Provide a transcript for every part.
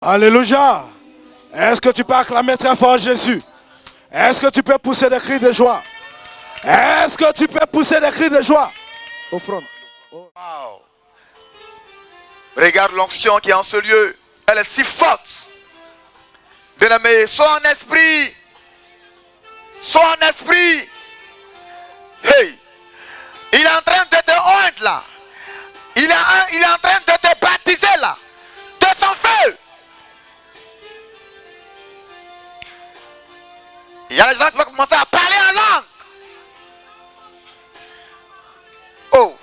Alléluia. Est-ce que tu peux acclamer très fort Jésus? Est-ce que tu peux pousser des cris de joie? Est-ce que tu peux pousser des cris de joie? Au front. Wow. Regarde l'onction qui est en ce lieu. Elle est si forte. Bien-aimé, sois en esprit. Sois en esprit. Hey. Il est en train de te oindre là. Il est en train de te baptiser là. De son feu. Il y a des gens qui vont commencer à parler en langue. Oh.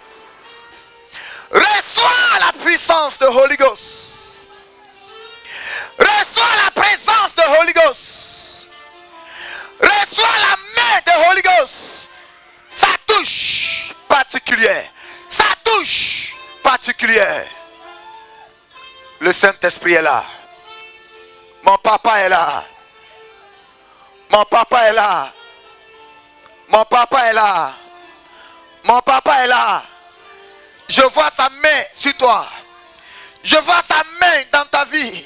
Reçois la puissance de Holy Ghost. Reçois la présence de Holy Ghost. Reçois la main de Holy Ghost. Sa touche particulière. Sa touche particulière. Le Saint-Esprit est là. Mon papa est là. Mon papa est là. Mon papa est là. Mon papa est là. Je vois sa main sur toi. Je vois sa main dans ta vie.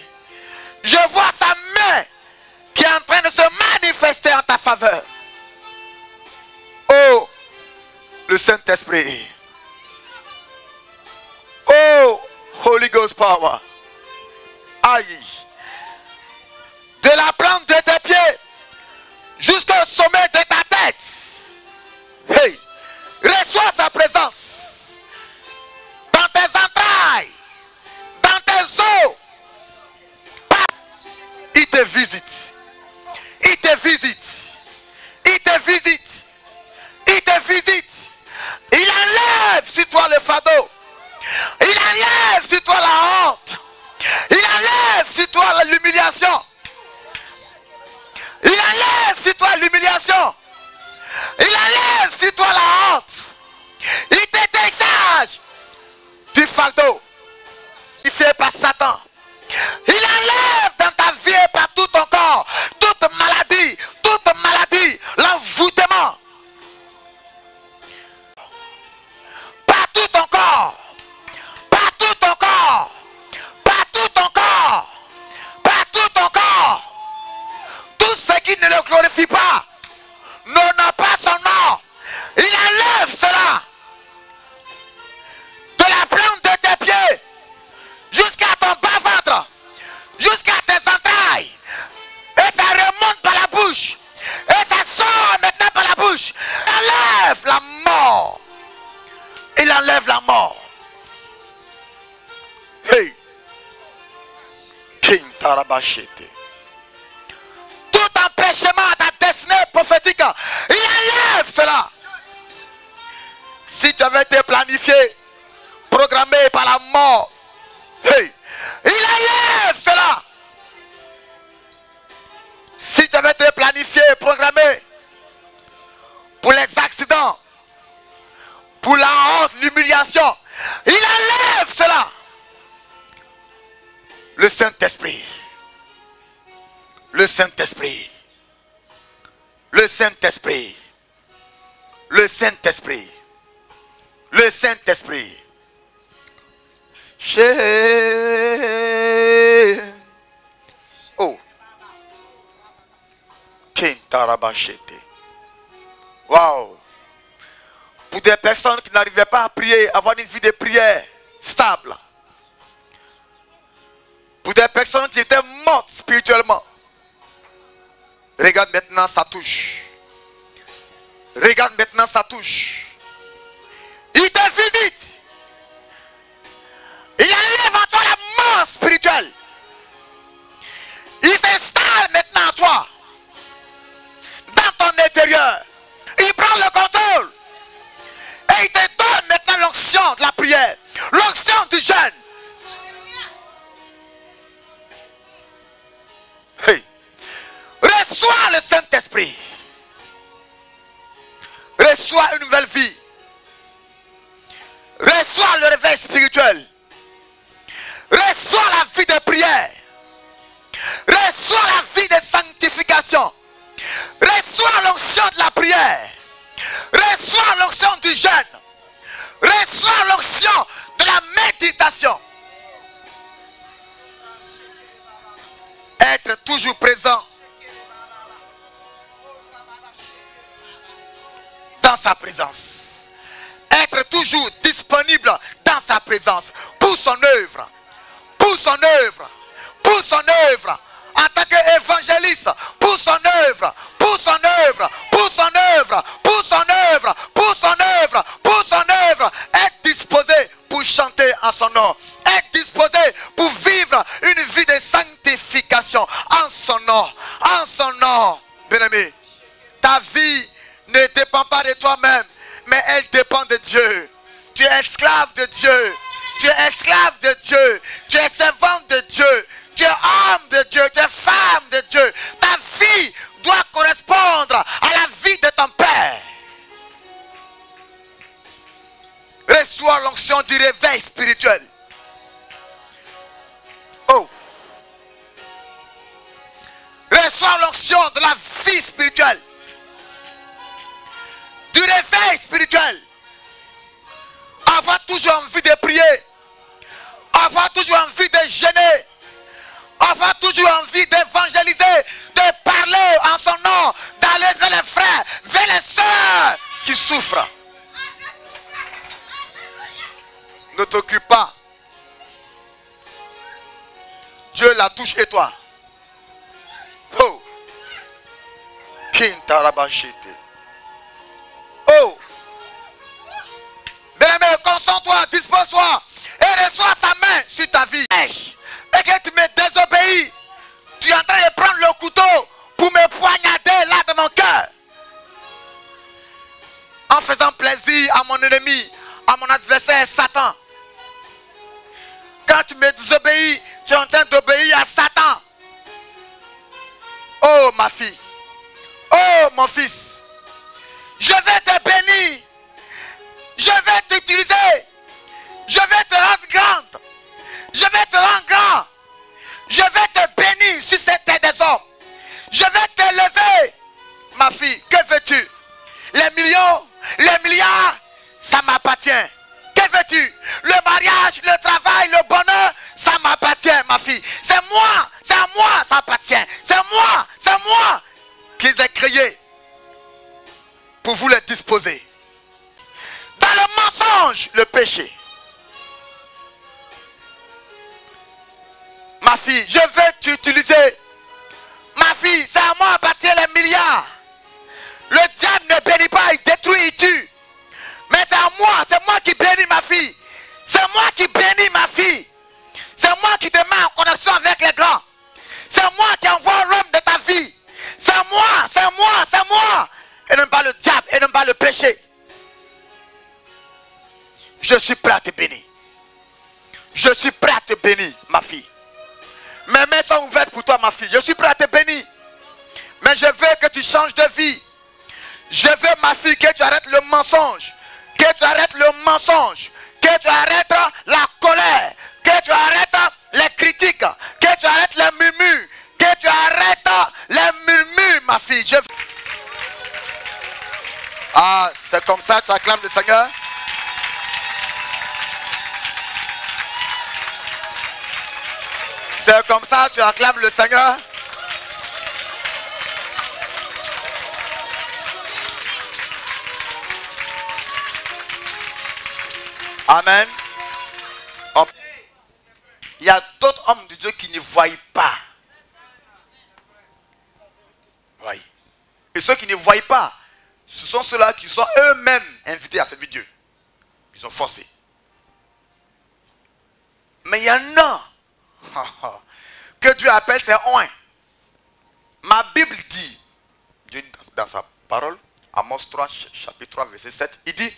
Je vois sa main qui est en train de se manifester en ta faveur. Oh, le Saint-Esprit. Oh, Holy Ghost Power. Aïe. De la plante de tes pieds jusqu'au sommet de ta tête. Hey, reçois sa présence. Dans tes entrailles, dans tes os. Il te visite. Il te visite. Il te visite. Il te visite. Il enlève sur toi le fardeau. Il enlève sur toi la honte. Il enlève sur toi l'humiliation. Il enlève sur toi l'humiliation. Il enlève sur toi la honte. Il te décharge du fardeau il fait par Satan. Il enlève dans ta vie et par tout ton corps toute maladie, l'envoûtement. Par tout ton corps, par tout ton corps, par tout ton corps, par tout ton corps. Tout ce qui ne le glorifie pas, n'honore pas son nom. Il enlève cela. De la plante de tes pieds jusqu'à ton bas-ventre, jusqu'à tes entrailles. Et ça remonte par la bouche. Et ça sort maintenant par la bouche. Il enlève la mort. Il enlève la mort. Hey. King Tarabashete. Tout empêchement à ta destinée prophétique, il enlève cela. Si tu avais été planifié, programmé par la mort, hey, il enlève cela. Si tu avais été planifié, programmé pour les accidents, pour la honte, l'humiliation, il enlève cela. Le Saint-Esprit. Le Saint-Esprit. Le Saint-Esprit. Le Saint-Esprit. Le Saint-Esprit. Oh. Wow. Pour des personnes qui n'arrivaient pas à prier, avoir une vie de prière stable. Pour des personnes qui étaient mortes spirituellement. Regarde maintenant sa touche. Regarde maintenant sa touche. Il te visite. Il enlève en toi la mort spirituelle. Il s'installe maintenant en toi. Dans ton intérieur. Il prend le contrôle. Et il te donne maintenant l'onction de la prière. L'onction du jeûne. Hey. Reçois le Saint-Esprit. Reçois une nouvelle vie. Reçois le réveil spirituel. Reçois la vie de prière. Reçois la vie de sanctification. Reçois l'onction de la prière. Reçois l'onction du jeûne. Reçois l'onction de la méditation. Être toujours présent dans sa présence. Être toujours disponible dans sa présence. Pour son œuvre. Pour son œuvre. Pour son œuvre. En tant qu'évangéliste. Pour son œuvre. Pour son œuvre. Pour son œuvre. Pour son œuvre. Pour son œuvre. Pour son œuvre. Être disposé pour chanter en son nom. Être disposé pour vivre une vie de sanctification en son nom. En son nom. Bien-aimé, ta vie ne dépend pas de toi-même, mais elle dépend de Dieu. Tu es esclave de Dieu. Tu es esclave de Dieu. Tu es servante de Dieu. Tu es homme de Dieu. Tu es femme de Dieu. Ta vie doit correspondre à la vie de ton Père. Reçois l'onction du réveil spirituel. Oh. Reçois l'onction de la vie spirituelle. Du réveil spirituel. Avoir toujours envie de prier. Avoir toujours envie de jeûner. Avoir toujours envie d'évangéliser. De parler en son nom. D'aller vers les frères, vers les sœurs qui souffrent. Ne t'occupe pas. Dieu la touche et toi. Oh. Kintarabashite. Oh. Bien-aimé, concentre-toi, dispose-toi et reçois sa main sur ta vie. Et que tu me désobéis. Tu es en train de prendre le couteau pour me poignarder là dans mon cœur. En faisant plaisir à mon ennemi, à mon adversaire Satan. Quand tu me désobéis, tu es en train d'obéir à Satan. Oh ma fille. Oh mon fils. Je vais te bénir. Je vais t'utiliser. Je vais te rendre grande. Je vais te rendre grand. Je vais te bénir sur cette terre des hommes. Je vais t'élever. Ma fille, que veux-tu? Les millions, les milliards, ça m'appartient. Que veux-tu? Le mariage, le travail, le bonheur, ça m'appartient, ma fille. C'est moi, ça appartient. C'est moi qui les ai créés pour vous les disposer. Dans le mensonge, le péché. Ma fille, je vais t'utiliser. Ma fille, c'est à moi appartient les milliards. Le diable ne bénit pas, il détruit, il tue. Mais c'est moi qui bénis ma fille. C'est moi qui bénis ma fille. C'est moi qui te mets en connexion avec les grands. C'est moi qui envoie l'homme de ta vie. C'est moi. Et non pas le diable, et non pas le péché. Je suis prêt à te bénir. Je suis prêt à te bénir, ma fille. Mes mains sont ouvertes pour toi, ma fille. Je suis prêt à te bénir. Mais je veux que tu changes de vie. Je veux, ma fille, que tu arrêtes le mensonge. Que tu arrêtes le mensonge. Que tu arrêtes la colère. Que tu arrêtes les critiques. Que tu arrêtes les murmures. Que tu arrêtes les murmures, ma fille. Ah, c'est comme ça que tu acclames le Seigneur? C'est comme ça que tu acclames le Seigneur? Amen. Il y a d'autres hommes de Dieu qui ne voient pas. Oui. Et ceux qui ne voient pas, ce sont ceux-là qui sont eux-mêmes invités à servir Dieu. Ils sont forcés. Mais il y en a que Dieu appelle ses oins. Ma Bible dit, Dieu dans sa parole, Amos 3, chapitre 3, verset 7, il dit,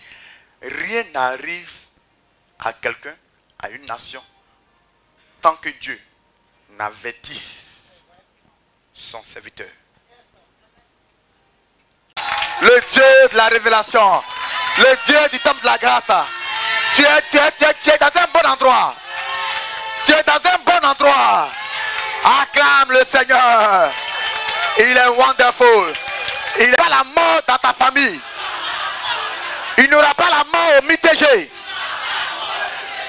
rien n'arrive à quelqu'un, à une nation, tant que Dieu n'avertisse son serviteur. Le Dieu de la révélation, le Dieu du temple de la grâce, tu es dans un bon endroit. Tu es dans un bon endroit. Acclame le Seigneur. Il est wonderful. Il n'y aura pas la mort dans ta famille. Il n'y aura pas la mort au MITG.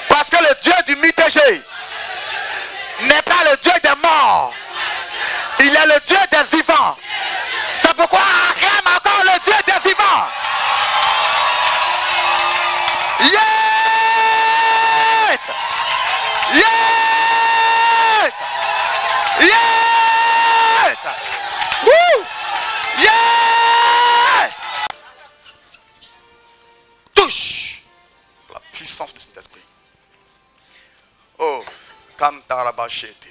Parce que le Dieu du MITG n'est pas le Dieu des morts. est le Dieu des vivants. C'est pourquoi acclame encore le Dieu des vivants. Yes! Yes! Yes! Woo! Yes! Touche la puissance de cet esprit. Oh, quand t'as la bâchette.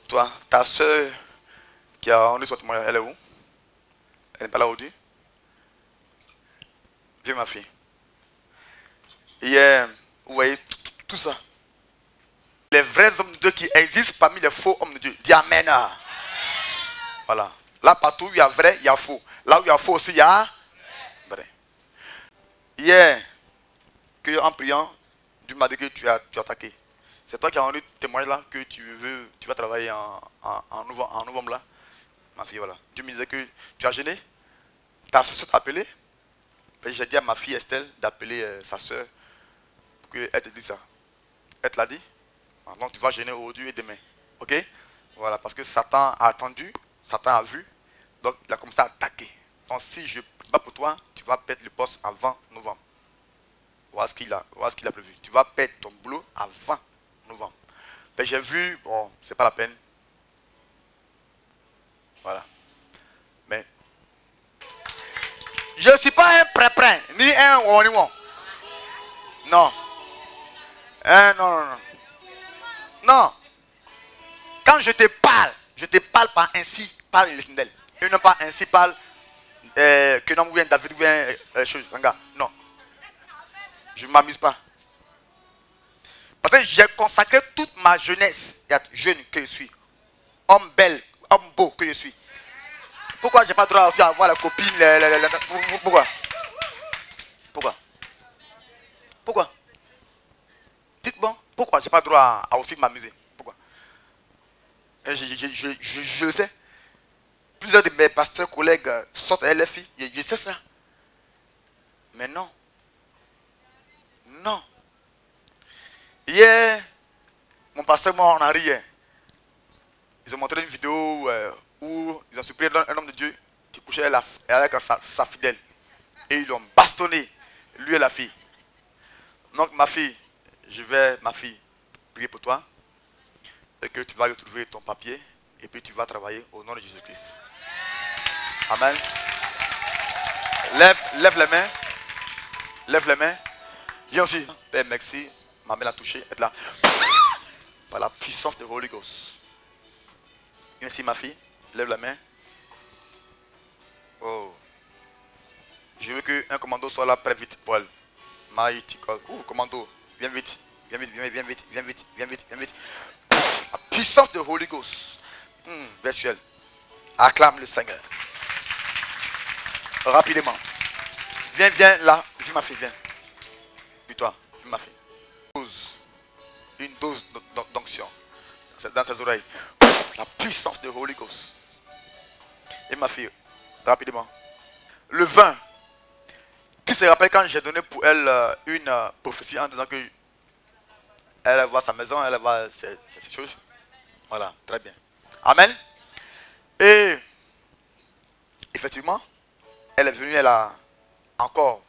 Toi, ta soeur qui a rendu son témoignage, elle est où? Elle n'est pas là aujourd'hui? Viens ma fille. Hier, vous voyez tout ça. Les vrais hommes de Dieu qui existent parmi les faux hommes de Dieu. Dis Amen. Voilà. Là, partout où il y a vrai, il y a faux. Là où il y a faux aussi, il y a vrai. Hier, en priant, Dieu m'a dit que tu as attaqué. C'est toi qui as rendu témoignage là que tu vas travailler en novembre là. Ma fille, voilà. Dieu me disait que tu as gêné. Ta soeur t'a appelé. J'ai dit à ma fille Estelle d'appeler sa soeur pour qu'elle te dise ça. Elle te l'a dit. Donc tu vas gêner aujourd'hui et demain. Ok? Voilà, parce que Satan a attendu, Satan a vu, donc il a commencé à attaquer. Donc si je ne prie pas pour toi, tu vas perdre le poste avant novembre. Voilà ce qu'il a prévu. Tu vas perdre ton boulot avant novembre. Mais j'ai vu, bon, c'est pas la peine. Voilà. Mais je ne suis pas un prêt, ni un woniwon. Non. Non. Non. Quand je te parle par ainsi, parle l'Éternel. Et non pas ainsi, parle que non, vient David, vient chose. Non. Je ne m'amuse pas. Parce que j'ai consacré toute ma jeunesse, jeune que je suis, homme bel, homme beau que je suis. Pourquoi j'ai pas droit aussi à avoir la copine, Pourquoi? Dites bon, pourquoi j'ai pas droit à aussi m'amuser? Pourquoi? Je le sais. Plusieurs de mes pasteurs collègues sortent à LFI, je sais ça. Mais non. Non. Hier, mon pasteur m'a en arrière. Ils ont montré une vidéo où ils ont surpris un homme de Dieu qui couchait avec sa fidèle. Et ils l'ont bastonné, lui et la fille. Donc ma fille, ma fille, prier pour toi. Et que tu vas retrouver ton papier. Et puis tu vas travailler au nom de Jésus-Christ. Amen. Lève les mains. Lève les mains. Viens aussi. Père, merci. Ma main l'a touché. Être là. Par la puissance de Holy Ghost. Viens ici ma fille. Lève la main. Oh. Je veux qu'un commando soit là très vite pour elle. Commando. Viens vite. Viens vite. La puissance de Holy Ghost. Virtuel. Acclame le Seigneur. Rapidement. Viens là. Viens ma fille, viens. Puis toi, viens ma fille. Une dose d'onction dans ses oreilles. La puissance de Holy Ghost. Et ma fille, rapidement. Le vin. Qui se rappelle quand j'ai donné pour elle une prophétie en disant que elle va sa maison, elle va ces choses. Voilà, très bien. Amen. Et effectivement, elle est venue, elle a encore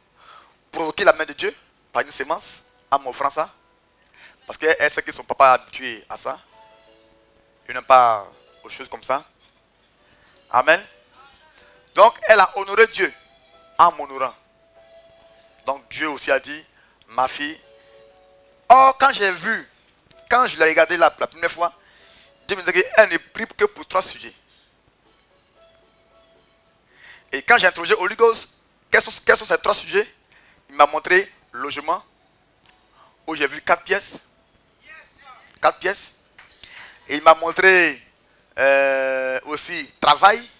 provoqué la main de Dieu par une sémence en m'offrant ça. Parce qu'elle sait que son papa est habitué à ça. Il n'aime pas aux choses comme ça. Amen. Donc elle a honoré Dieu en m'honorant. Donc Dieu aussi a dit, ma fille. Or quand je l'ai regardé la première fois, Dieu me disait qu'elle ne prie que pour 3 sujets. Et quand j'ai interrogé Holy Ghost, quels sont ces 3 sujets? Il m'a montré logement, où j'ai vu 4 pièces. 4 pièces. Et il m'a montré aussi travail.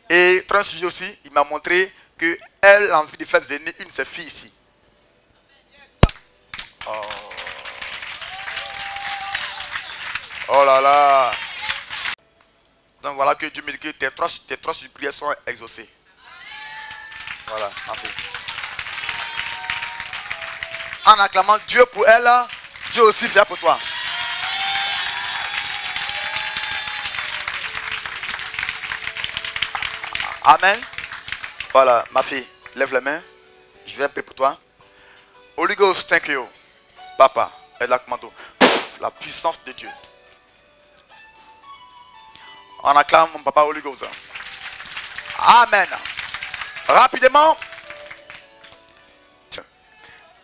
Et 3 sujets aussi, il m'a montré qu'elle a envie de faire venir une de ses filles ici. Oh là là. Donc voilà que Dieu me dit que tes 3 prières sont exaucées. Voilà, merci. En acclamant Dieu pour elle, Dieu aussi fait pour toi. Amen. Voilà, ma fille, lève les mains. Je vais prier pour toi. Holy Ghost, thank you. Papa, et la commando. La puissance de Dieu. On acclame mon papa Holy Ghost. Amen. Rapidement.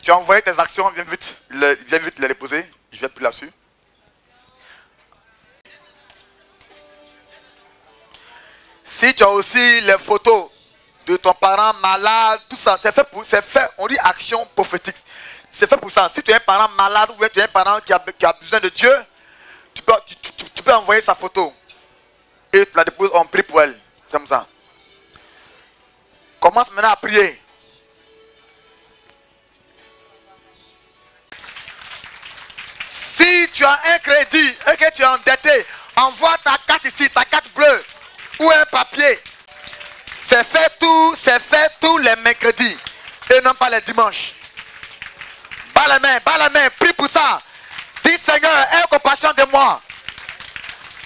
Tu as envoyé tes actions, viens vite les déposer. Je vais plus là-dessus. Si tu as aussi les photos de ton parent malade, tout ça, c'est fait, on dit action prophétique. C'est fait pour ça. Si tu es un parent malade ou tu es un parent qui a besoin de Dieu, tu peux envoyer sa photo. Et tu la déposes, on prie pour elle. C'est comme ça. Commence maintenant à prier. Si tu as un crédit et que tu es endetté, envoie ta carte ici, ta carte bleue ou un papier. C'est fait tous les mercredis et non pas les dimanches. Bas la main, prie pour ça. Dis Seigneur, aie compassion de moi.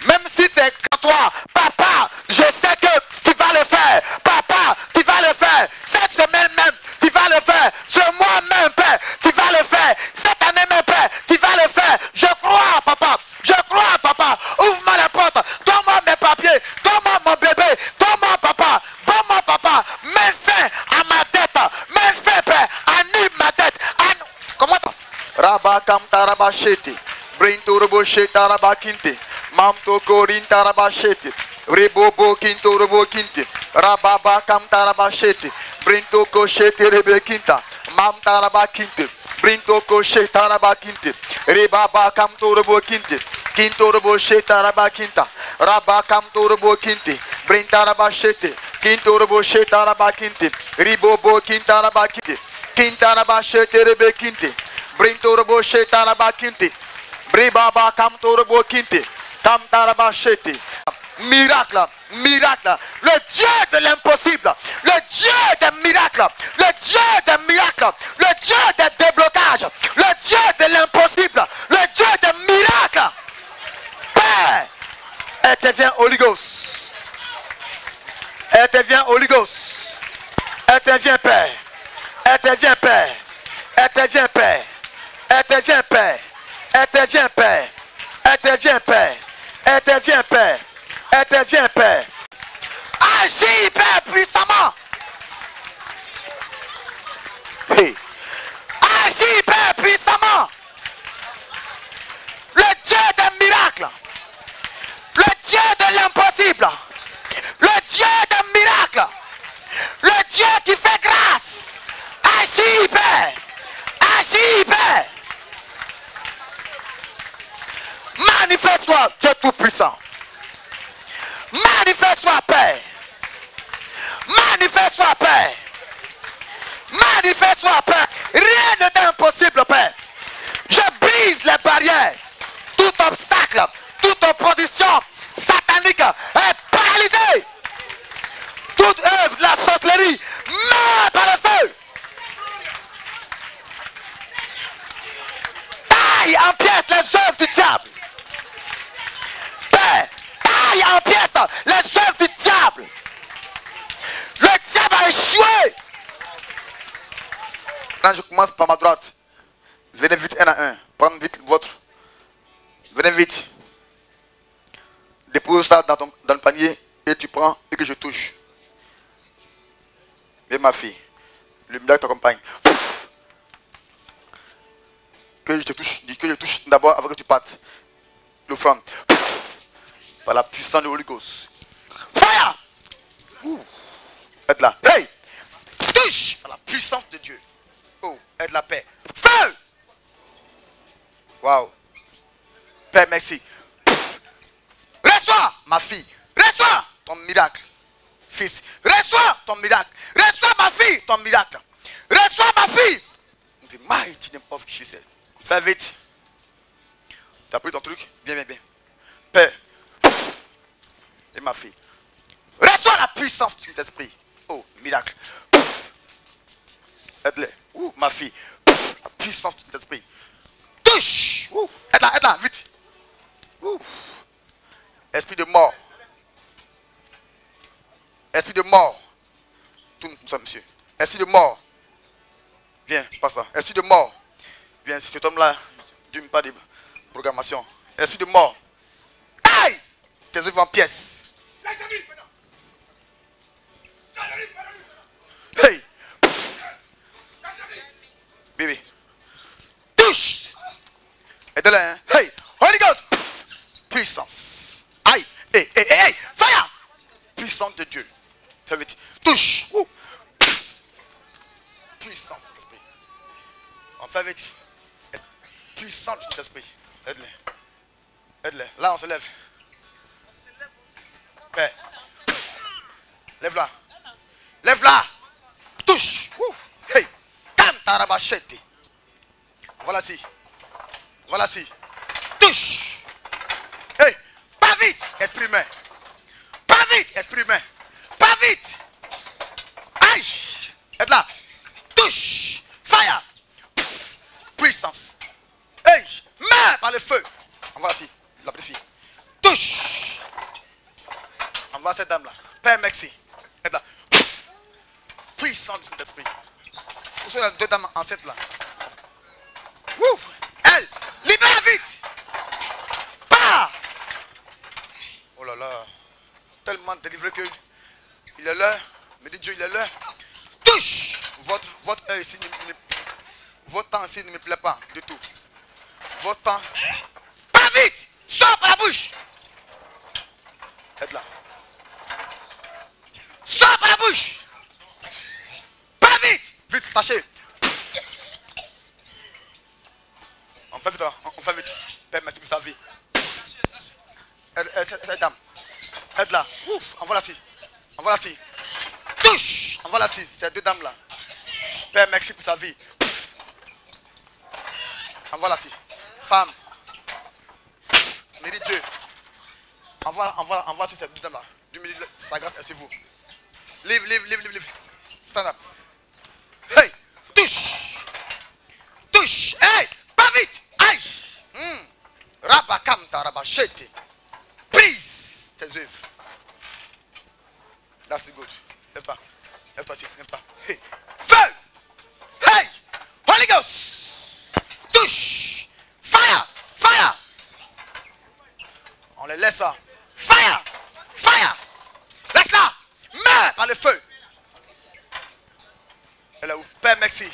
Même si c'est quand toi, papa, je sais que tu vas le faire. Papa, tu vas le faire. Cette semaine même, tu vas le faire. Ce mois même, Père, tu vas le faire. Cette année même, Père, tu vas le faire. Je crois, papa. Je crois, papa. Ouvre-moi la porte. Donne-moi mes papiers. Donne-moi mon bébé. Donne-moi, papa. Donne-moi, papa. Mets fin à ma dette. Mets fin, Père. Annule ma dette. Comment ça? Rabakam tarabashete. Brinturbo shetarabakinte. Mamto korin tarabashete. Rebobo kinto robo kinte. Rababa kam tarabashete. Brinto koshete rebekinta. Mam tarabakinte. Brinto koshe tarabakinte. Rebaba kam robo kinte. Kinto robo shetarabakinta. Rabakam robo kinte. Brintarabashete. Kinto robo shetarabakinte. Ribobo kintarabakinte. Kintarabashete rebekinte. Brinto robo shetarabakinte. Bribaba kam robo kinte. Miracle, miracle, le Dieu de l'impossible, le Dieu des miracles, le Dieu des miracles, le Dieu des déblocages, le Dieu de l'impossible, le Dieu des miracles. Père, intervient Holy Ghost, intervient Holy Ghost, intervient Père, intervient Père, intervient Père, intervient Père, intervient Père, intervient Père. Interviens, Père. Interviens, Père. Agis, Père, puissamment. Hey. Agis, Père, puissamment. Le Dieu des miracles. Le Dieu de l'impossible. Le Dieu des miracles. Le Dieu qui fait grâce. Agis, Père. Agis, Père. Manifeste-toi, Dieu Tout-Puissant. Manifeste-toi, Père. Manifeste-toi, Père. Manifeste-toi, Père. Rien n'est impossible, Père. Je brise les barrières. Tout obstacle, toute opposition satanique est paralysée. Toute œuvre de la sorcellerie meurt par le feu. Taille en pièces les œuvres du diable. Taille en pièces les œuvres du diable. Le diable a échoué. Quand je commence par ma droite, venez vite un à un. Prenez vite votre. Venez vite. Dépose ça dans le panier et tu prends et que je touche. Viens ma fille. Le miracle t'accompagne. Que je touche d'abord avant que tu partes. L'offrande. Par la puissance de Holy Ghost. Fire! Aide la. Hey! Touche! Par la puissance de Dieu. Oh, aide la paix. Feu! Waouh! Père, merci. Reçois, ma fille. Reçois ton miracle. Fils. Reçois ton miracle. Reçois ma fille, ton miracle. Reçois ma fille. The mighty name of Jesus. Fais vite. Tu as pris ton truc? Viens. Père. Et ma fille. Reçois la puissance de l'esprit. Oh, miracle. Aide-les. Ma fille. La puissance de l'esprit. Touche. Aide-la, vite. Esprit de mort. Esprit de mort. monsieur. Esprit de mort. Viens, passe là. Esprit de mort. Viens, cet homme-là, Dieu me parle de programmation. Esprit de mort. Aïe! Tes œuvres en pièces. Hey! Bébé. Touche! Aide-le, hein? Hey! Holy Ghost! Puissance. Aïe! Hey, hey, hey, hey! Fire! Puissance de Dieu. Fais vite. Touche! Puissance de l'esprit. On fait vite. Puissance de l'esprit. Aide-le. Aide-le. Là, on se lève. Père. Lève-la. Lève-la. Touche. Hey. Cantarabachete. Voilà ci. Voilà ci. Touche. Hey. Pas vite. Esprit humain. Pas vite. Esprit humain. Pas vite. Aïe. Aide-la. Touche. Fire. Puissance. Hey. Main par le feu. Voilà ci. La petite fille. Touche. Envoie cette dame-là. Père, merci. Aide-la. Puissance de l'esprit. Où sont les deux dames enceintes là? Wouh! Elle! Libère vite! Pas! Oh là là. Tellement délivré que il est là. Me dit Dieu, il est là. Touche! Votre œil ici, votre temps ici ne me plaît pas du tout. Votre temps. Pas vite! Sors par la bouche! Aide-la. Sors par la bouche! Pas vite! Vite, sachez! On fait vite là, on fait vite. Père, merci pour sa vie. Aide cette dame. Aide-la. Ouf, envoie la ci. Envoie la ci. Touche! Envoie la ci, ces deux dames là. Père, merci pour sa vie. Envoie la ci. Femme. Mérite Dieu. Envoie ces deux dames là. Dieu me dit, sa grâce est sur vous. Live. Stand up. Hey! Touche! Touche! Hey! Pas vite! Aïe! Rabakam tarabachete. Prise tes œuvres. That's good. Lève-toi. Lève-toi, lève-toi. Hey! Feu! Hey! Holy Ghost! Touche! Fire! Fire! On les laisse là. Fire! Fire! Laisse-la! Meurs par le feu! Elle est où? Père, merci.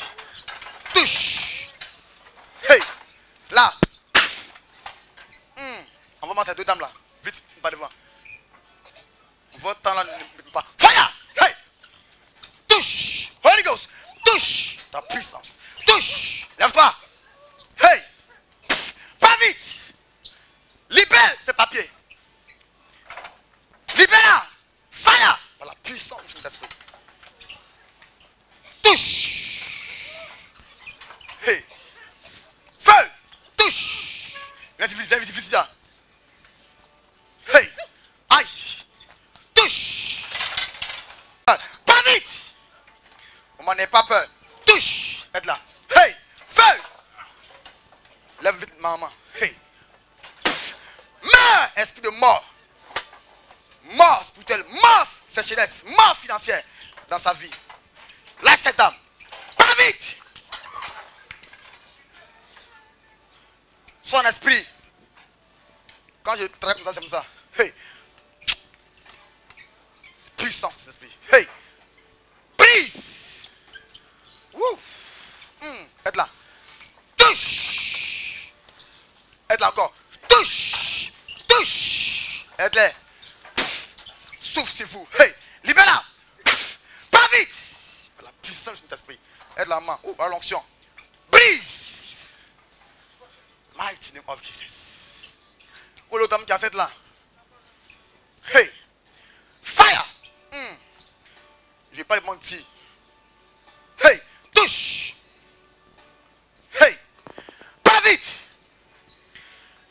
Touche! Hey! Là! Envoie-moi ces deux dames là. Vite, pas devant. Votre temps là ne peut pas. Fire! Hey! Touche! Holy Ghost! Touche! Ta puissance. Touche! Lève-toi! Hey! Pas vite! Libère ces papiers! Libère-la! Fire! Par la puissance de l'esprit. Touche! Hey! Feu! Touche! Viens vite là. Hey! Aïe! Touche! Pas vite! On m'en est pas peur. Touche! Aide-la. Hey! Feu! Lève vite maman. Hey! Meurs! Esprit de mort! Mort spirituelle, mort sécheresse, mort financière dans sa vie. Laisse cette dame. Pas vite! Son esprit. Quand je traite comme ça, c'est comme ça. Hey! Puissance de l'esprit. Hey! Prise! Wouh! Aide-la. Touche! Aide-la encore. Touche! Touche! Aide-les. Souffle sur vous. Hey! Libère-la! Pas vite! La puissance de l'esprit. Aide la main. Oh, l'onction. Brise! Mighty name of Jesus. Oh, l'autre homme qui a fait là. Hey! Fire! Je vais pas le mentir. Hey! Touche! Hey! Pas vite!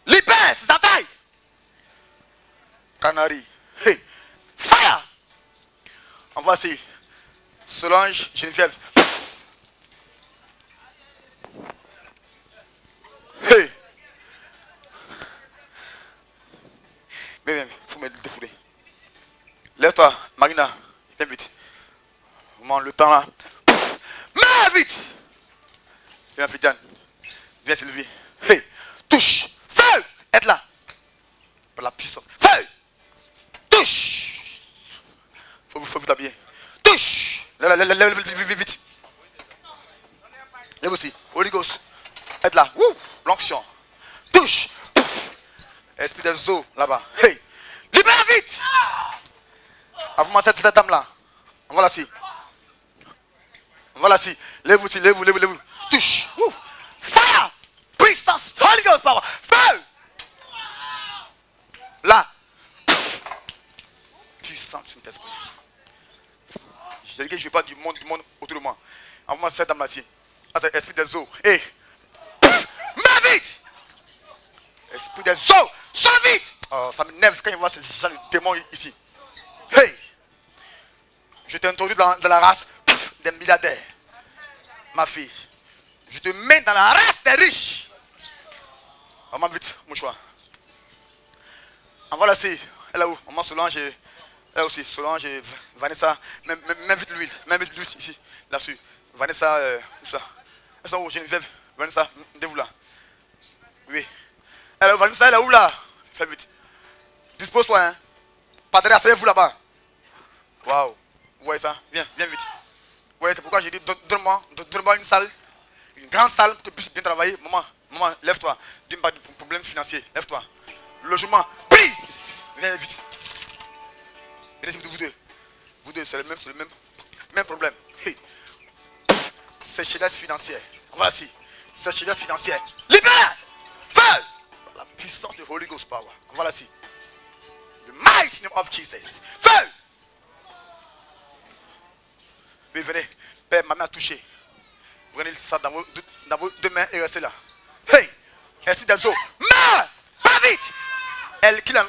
Libère ses attaques! Canary. Hey! Fire! En voici. Solange, Geneviève. Hey! Viens, il faut me défouler. Lève-toi, Marina. Viens vite. Moment, le temps là. Mais vite. Viens, Fidiane. Viens, Sylvie. Hey, touche. Feu. Aide là. Par la puissance. Feu. Touche. Faut vous t'habiller. Touche. Lève vite. Lève aussi. Holy Ghost. Aide là. L'onction. Touche. Esprit des eaux là-bas. Hey. Libère vite. Avant cette dame là. Voilà si. Voilà si. Lève aussi. Lève. Touche. Fire. Puissance. Holy Ghost power. Feu. Là. Puissance. Je dis que je ne veux pas du monde autour de moi. Avant cette dame là si. C'est esprit des eaux. Hey. Mais vite. Esprit des eaux. Sors vite. Oh, ça m'énerve quand je vois ces gens de démons ici. Hey. Je t'ai introduit dans la race des milliardaires. Ma fille. Je te mets dans la race des riches. Maman vite, mouchoir. Envoie la c'est. Elle est où? Maman Solange et... Elle aussi, Solange et Vanessa. Même vite l'huile. Même vite l'huile ici. Là-dessus. Vanessa, où ça? Elles sont où? Geneviève. Vanessa, mettez-vous là. Oui. Elle est où? Vanessa, elle est où là? Fais vite. Dispose-toi, hein. Padre, asseyez-vous là-bas. Waouh. Vous voyez ça? Viens vite. Vous voyez, c'est pourquoi j'ai dit, donne-moi une salle. Une grande salle pour que je puisse bien travailler. Maman, lève-toi. Dis-moi pas de problème financier. Lève-toi. Logement. Prise. Viens vite. Venez vous deux. Vous deux, c'est le même problème. Hey. Sécheresse financière. Voilà si. Sécheresse financière. Libère. Feu. La puissance de Holy Ghost power. Voilà si. The mighty name of Jesus. Feu. Mais venez. Père, ma main a touché. Prenez ça dans vos deux mains et restez là. Hey. Esprit des eaux. Meurs. Pas vite. Elle, qui l'a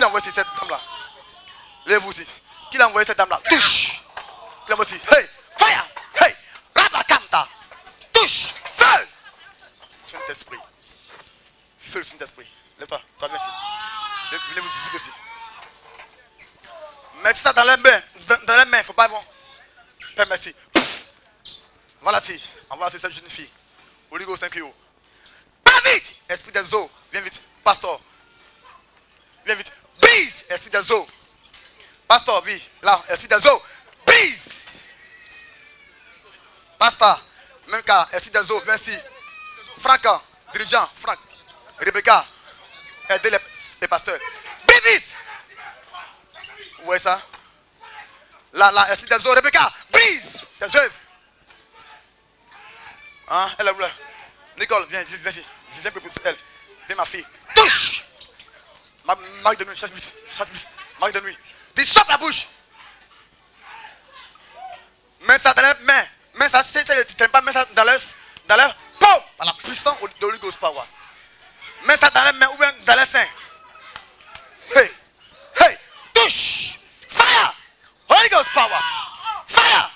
envoyé cette dame-là? Lève-vous aussi. Qui l'a envoyé cette dame-là? Touche. Lève aussi. Hey. Fire. Hey. Rabakamta. Touche. Feu. Saint-Esprit. Feu le Saint-Esprit. Lève-toi. Toi, viens ici. Venez vous aussi. Mettez ça dans les mains. Dans les mains. Il ne faut pas avoir. Père, merci. Voilà si. Envoie cette jeune fille. Holy Ghost, thank you. Pas vite. Esprit des eaux. Viens vite. Pasteur. Viens vite. Brise. Esprit des eaux. Pasteur, oui. Là. Esprit des eaux. Brise. Pasteur. Même cas. Esprit des eaux. Viens ici. Franck. Dirigeant. Franck. Rebecca. Aidez les pasteurs. Brise. Vous voyez ça? Là. Esprit des eaux. Rebecca. Brise. Tes œuvres. Hein? Elle est où là? Nicole, viens ici. Viens pour elle. Viens ma fille. Touche! Marie de nuit, chasse vite. Marie de nuit. Dis chope la bouche. Mets ça dans les mains. Mets ça, tu ne traînes pas, mets ça dans leur paume. Par la puissance de Holy Ghost power. Mets ça dans les mains ou bien dans les seins. Hey! Touche! Fire! Holy Ghost power! Fire!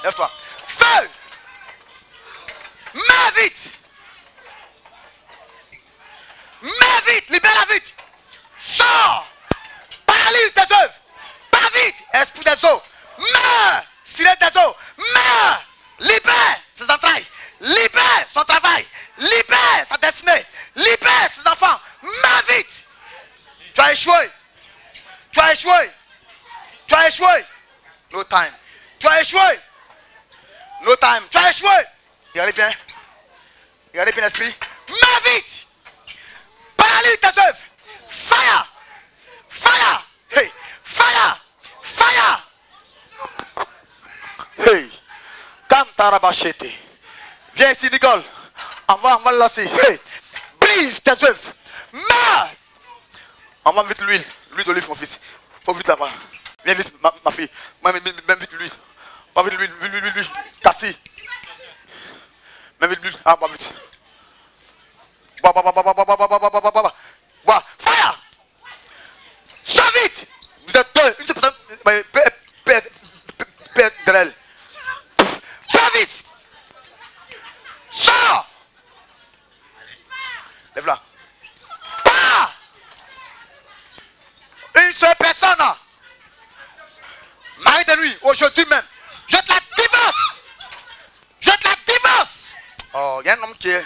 Lève-toi. Feu! Mets vite! Libère-la vite! Sors! Paralyse tes œuvres! Pas vite! Esprit des eaux! Meurs! Silence des eaux! Meurs! Libère ses entrailles! Libère son travail! Libère sa destinée! Libère ses enfants! Meurs vite! Tu as échoué! No time! Tu as échoué! No time! Tu as échoué! Regardez bien l'esprit! Meurs vite! Paralyse tes œuvres! Fire! Hey! Fire! Hey! Kantarabachete! Viens ici, Nicole! Envoie le lancer! Hey! Brise tes œuvres! Meurs! Envoie vite l'huile d'olive, mon fils! Faut vite là-bas! Viens vite, ma fille! Même vite l'huile! Pas vite l'huile! Cassie! Même vite l'huile! Ah, pas vite! Fire! Sors vite! Vous êtes deux! Une seule personne peut qui est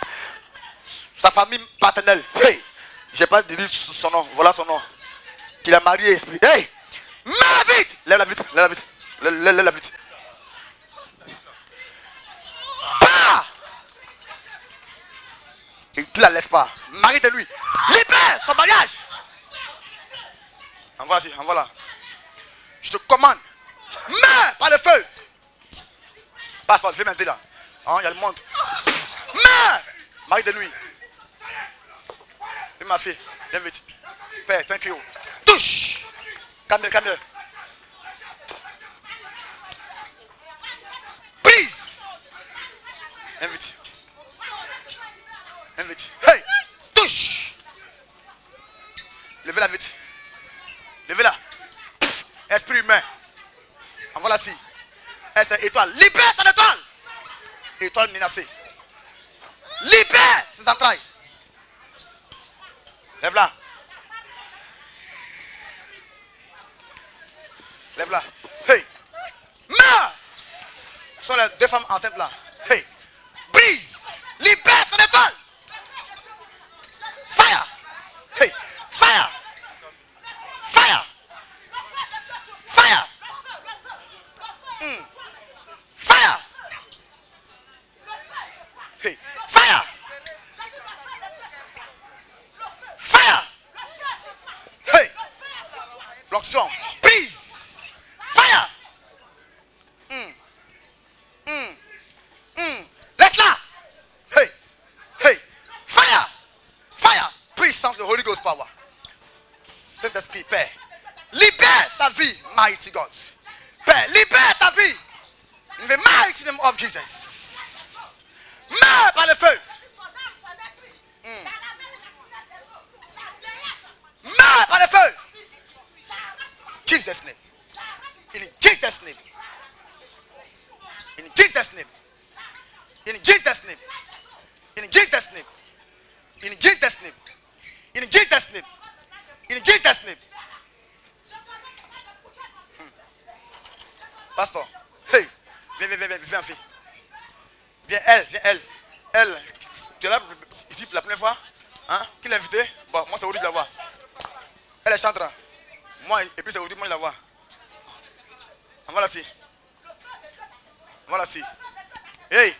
sa famille paternelle. Hey, j'ai pas dit son nom, voilà son nom. Qu'il a marié esprit. Hey, mets vite. Lève la vite, lève la vite. Lève la vite. Pas. Et tu la laisses pas. Marie de lui. Libère son mariage. Envoie-la. Je te commande. Meurs par le feu. Passe, fais maintenant là. Il y a le monde. Meurs. Marie de lui. Et ma fille. Viens vite. Père, thank you. Touche. Calme. Brise. Viens vite. Hey. Touche. Levez-la vite. Levez-la. Esprit humain. Envoie-la ci. Elle c'est étoile. Libère son étoile. Étoile menacée. Libère ses entrailles. Lève-la. Hey. Meurs. Ce sont les deux femmes enceintes là. Hey. Brise. Libère son étoile. Fire. Hey. Fire. Fire. Fire. Fire. Hey. Fire. Fire. Hey. L'onction. Brise. Fire. Laisse-la. Hey. Fire. Puissance de Holy Ghost power. Saint-Esprit, Père. Libère sa vie, mighty God. Père, libère sa vie. In the mighty name of Jesus. Meurs par le feu. Meurs par le feu. Jesus name. In Jesus name. In Jesus name. In Jesus name. In Jesus name. In Jesus name. In Jesus name. In Jesus name. Pasteur. Hey. Viens, fille. Viens, elle. Elle. Tu es là ici pour la première fois? Hein? Qui l'a invité? Bon, moi c'est aujourd'hui que je la vois. Elle est chantre. Moi, et puis c'est aujourd'hui, moi je la vois. Voilà ci. Hey.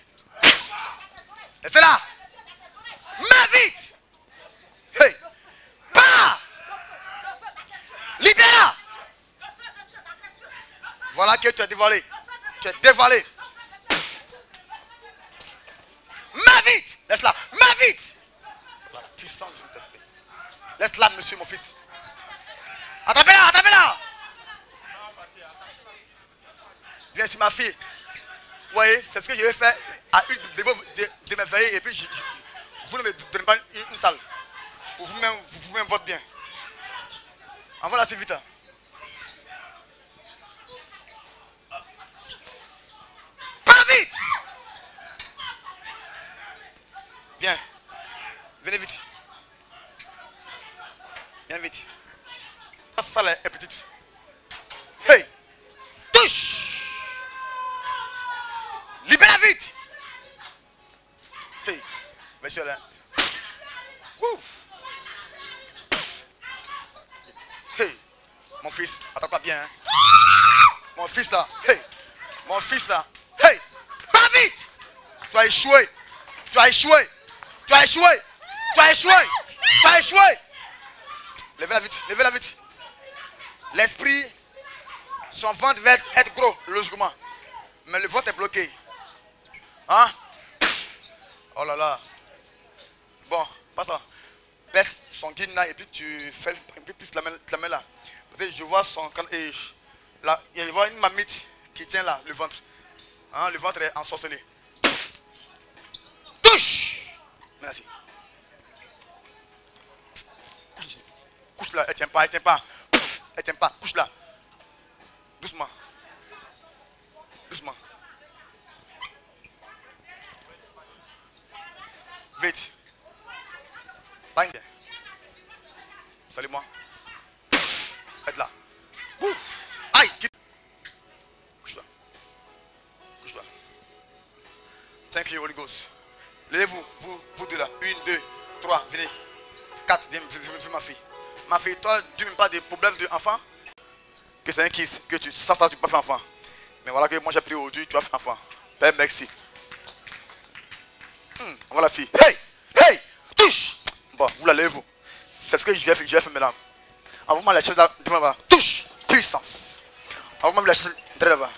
Restez là. Mets vite. Hey. Pas. Libère-la. Voilà que tu as dévoilé. Mets vite. Laisse-la. Mets vite. La puissance de Saint-Esprit. Laisse-la, monsieur, mon fils. Attrapez-la. Viens ici, ma fille. Vous voyez, c'est ce que je vais faire à une de mes veillées. Et puis, vous ne me donnez pas une salle. Pour vous-même votre bien. Envoie-la assez vite. Pas vite. Viens. Venez vite. Viens vite. La salle est petite. Hey. Touche. Libère vite. Hey. Monsieur là. Hey. Mon fils, attends-toi bien. Hein. Mon fils là. Hey. Hey. Pas vite. Tu as échoué. Levez-la vite. L'esprit, son ventre va être gros, logiquement. Mais le ventre est bloqué. Hein? Oh là là. Bon, pas ça. Baisse son guide là et puis tu fais un peu plus la main là. Parce que je vois son... Et là, il y a une mamite qui tient là, le ventre. Hein? Le ventre est ensorcelé. Touche! Merci. Couche là, elle tient pas. Couche là. Doucement. Vite. Bang. Salut-moi. Être là. Aïe. Couche là. Thank you, Holy Ghost. Levez-vous. Bonjour ma fille. Ma fille, toi, tu n'as pas des problèmes d'enfant? Que c'est un kiss, que tu ça tu peux pas faire enfant. Mais voilà que moi j'ai pris aujourd'hui, tu vas faire enfant. Père, merci. Voilà fille. Hey! Hey! Touche! Bon, vous la levez vous. C'est ce que je vais faire maintenant. Envoie-moi la chaise devant là-bas. Touche! Puissance. Envoie-moi la chaise là-bas.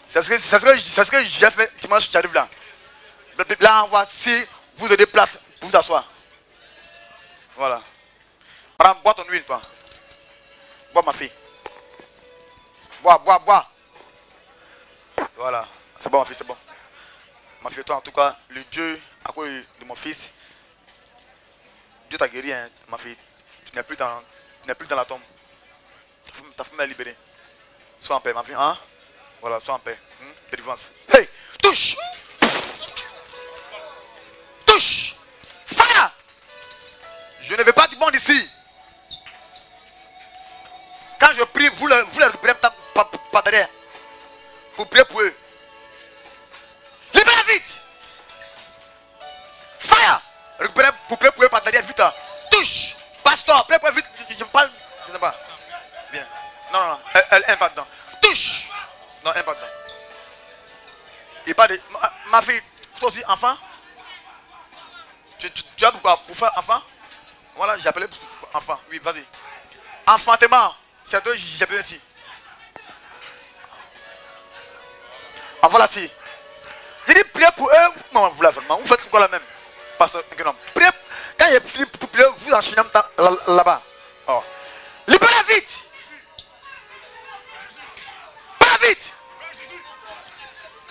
C'est ce que j'ai fait dimanche, tu arrives là. Là, on voit si vous avez des places pour vous asseoir. Voilà. Prends, bois ton huile, toi. Bois, ma fille. Bois. Voilà. C'est bon, ma fille, c'est bon. Ma fille, toi, en tout cas, le Dieu à cause de mon fils, Dieu t'a guéri, hein, ma fille. Tu n'es plus dans la tombe. Ta femme est libérée. Sois en paix, ma fille. Hein? Voilà, sois en paix. Délivrance. Hey! Touche! Touche! Fire! Je ne veux pas du monde ici. Quand je prie, vous le récupérez pas derrière. Pour prier pour eux. Libérez vite! Fire! Récupérez pour prier pour eux pas derrière vite. Touche! Pasteur, priez pour eux vite. Je parle. Je ne sais pas. Bien. Non. Elle n'est pas dedans. Touche! Non, elle n'est pas dedans. Il parle de. Ma fille, toi aussi, enfant? Tu as pourquoi? Pour faire enfant? Voilà, j'ai appelé enfant. Oui, vas-y. Enfantement. C'est deux, j'ai besoin ici. Envoie la fille. J'ai dit priez pour eux. Maman, vous la faites. Vous faites quoi la même? Parce que non. Priez. Quand il y a fini pour prier, vous enchaînez là-bas. Oh. Libérez vite. Pas vite.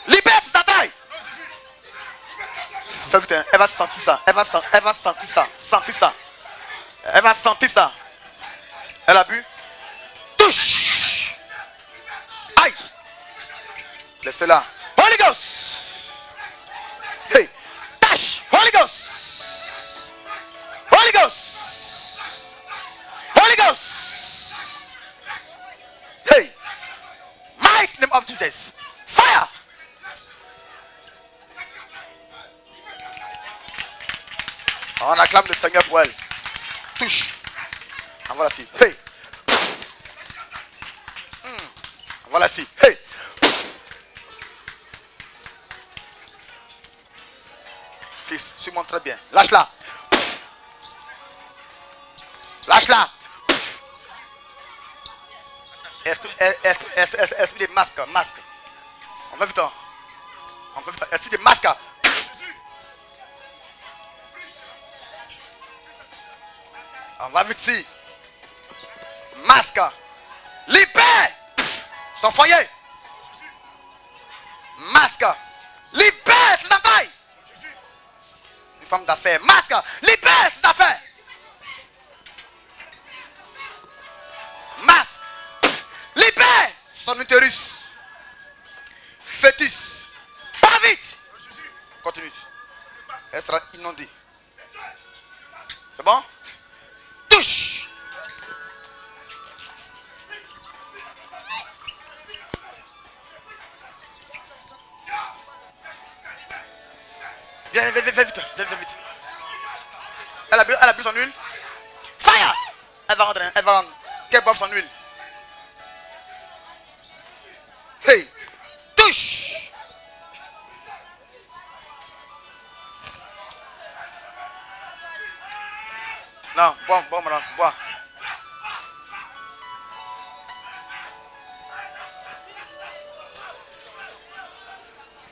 Libère sa taille. Fais vite, hein. Elle va sentir ça. Elle va sentir ça. Sentir ça. Elle va sentir ça. Elle a bu. Touche. Aïe. Laissez-la. Holy Ghost. Hey. Touch. Holy Ghost. Holy Ghost. Holy Ghost. Hey. Mighty name of Jesus. Fire. On acclame le Seigneur pour elle. Touche. Envoie la scie. Hey. Envoie la scie. Hey. Fils, suis-moi très bien. Lâche-la. Lâche-la. Esprit de masque. On va vite. Esprit de masque. On va vite ici. Masque. Libère. Son foyer. Masque. Libère ses entailles. Une femme d'affaires. Masque. Libère ses affaires. Masque. Libère son utérus. Fœtus. Pas vite. Continue. Elle sera inondée. C'est bon? Touche. Viens vite. Elle a bu son huile. Fire. Elle va rentrer. Qu'elle boive son huile. Hey. Touche. Non, bon, madame, bois.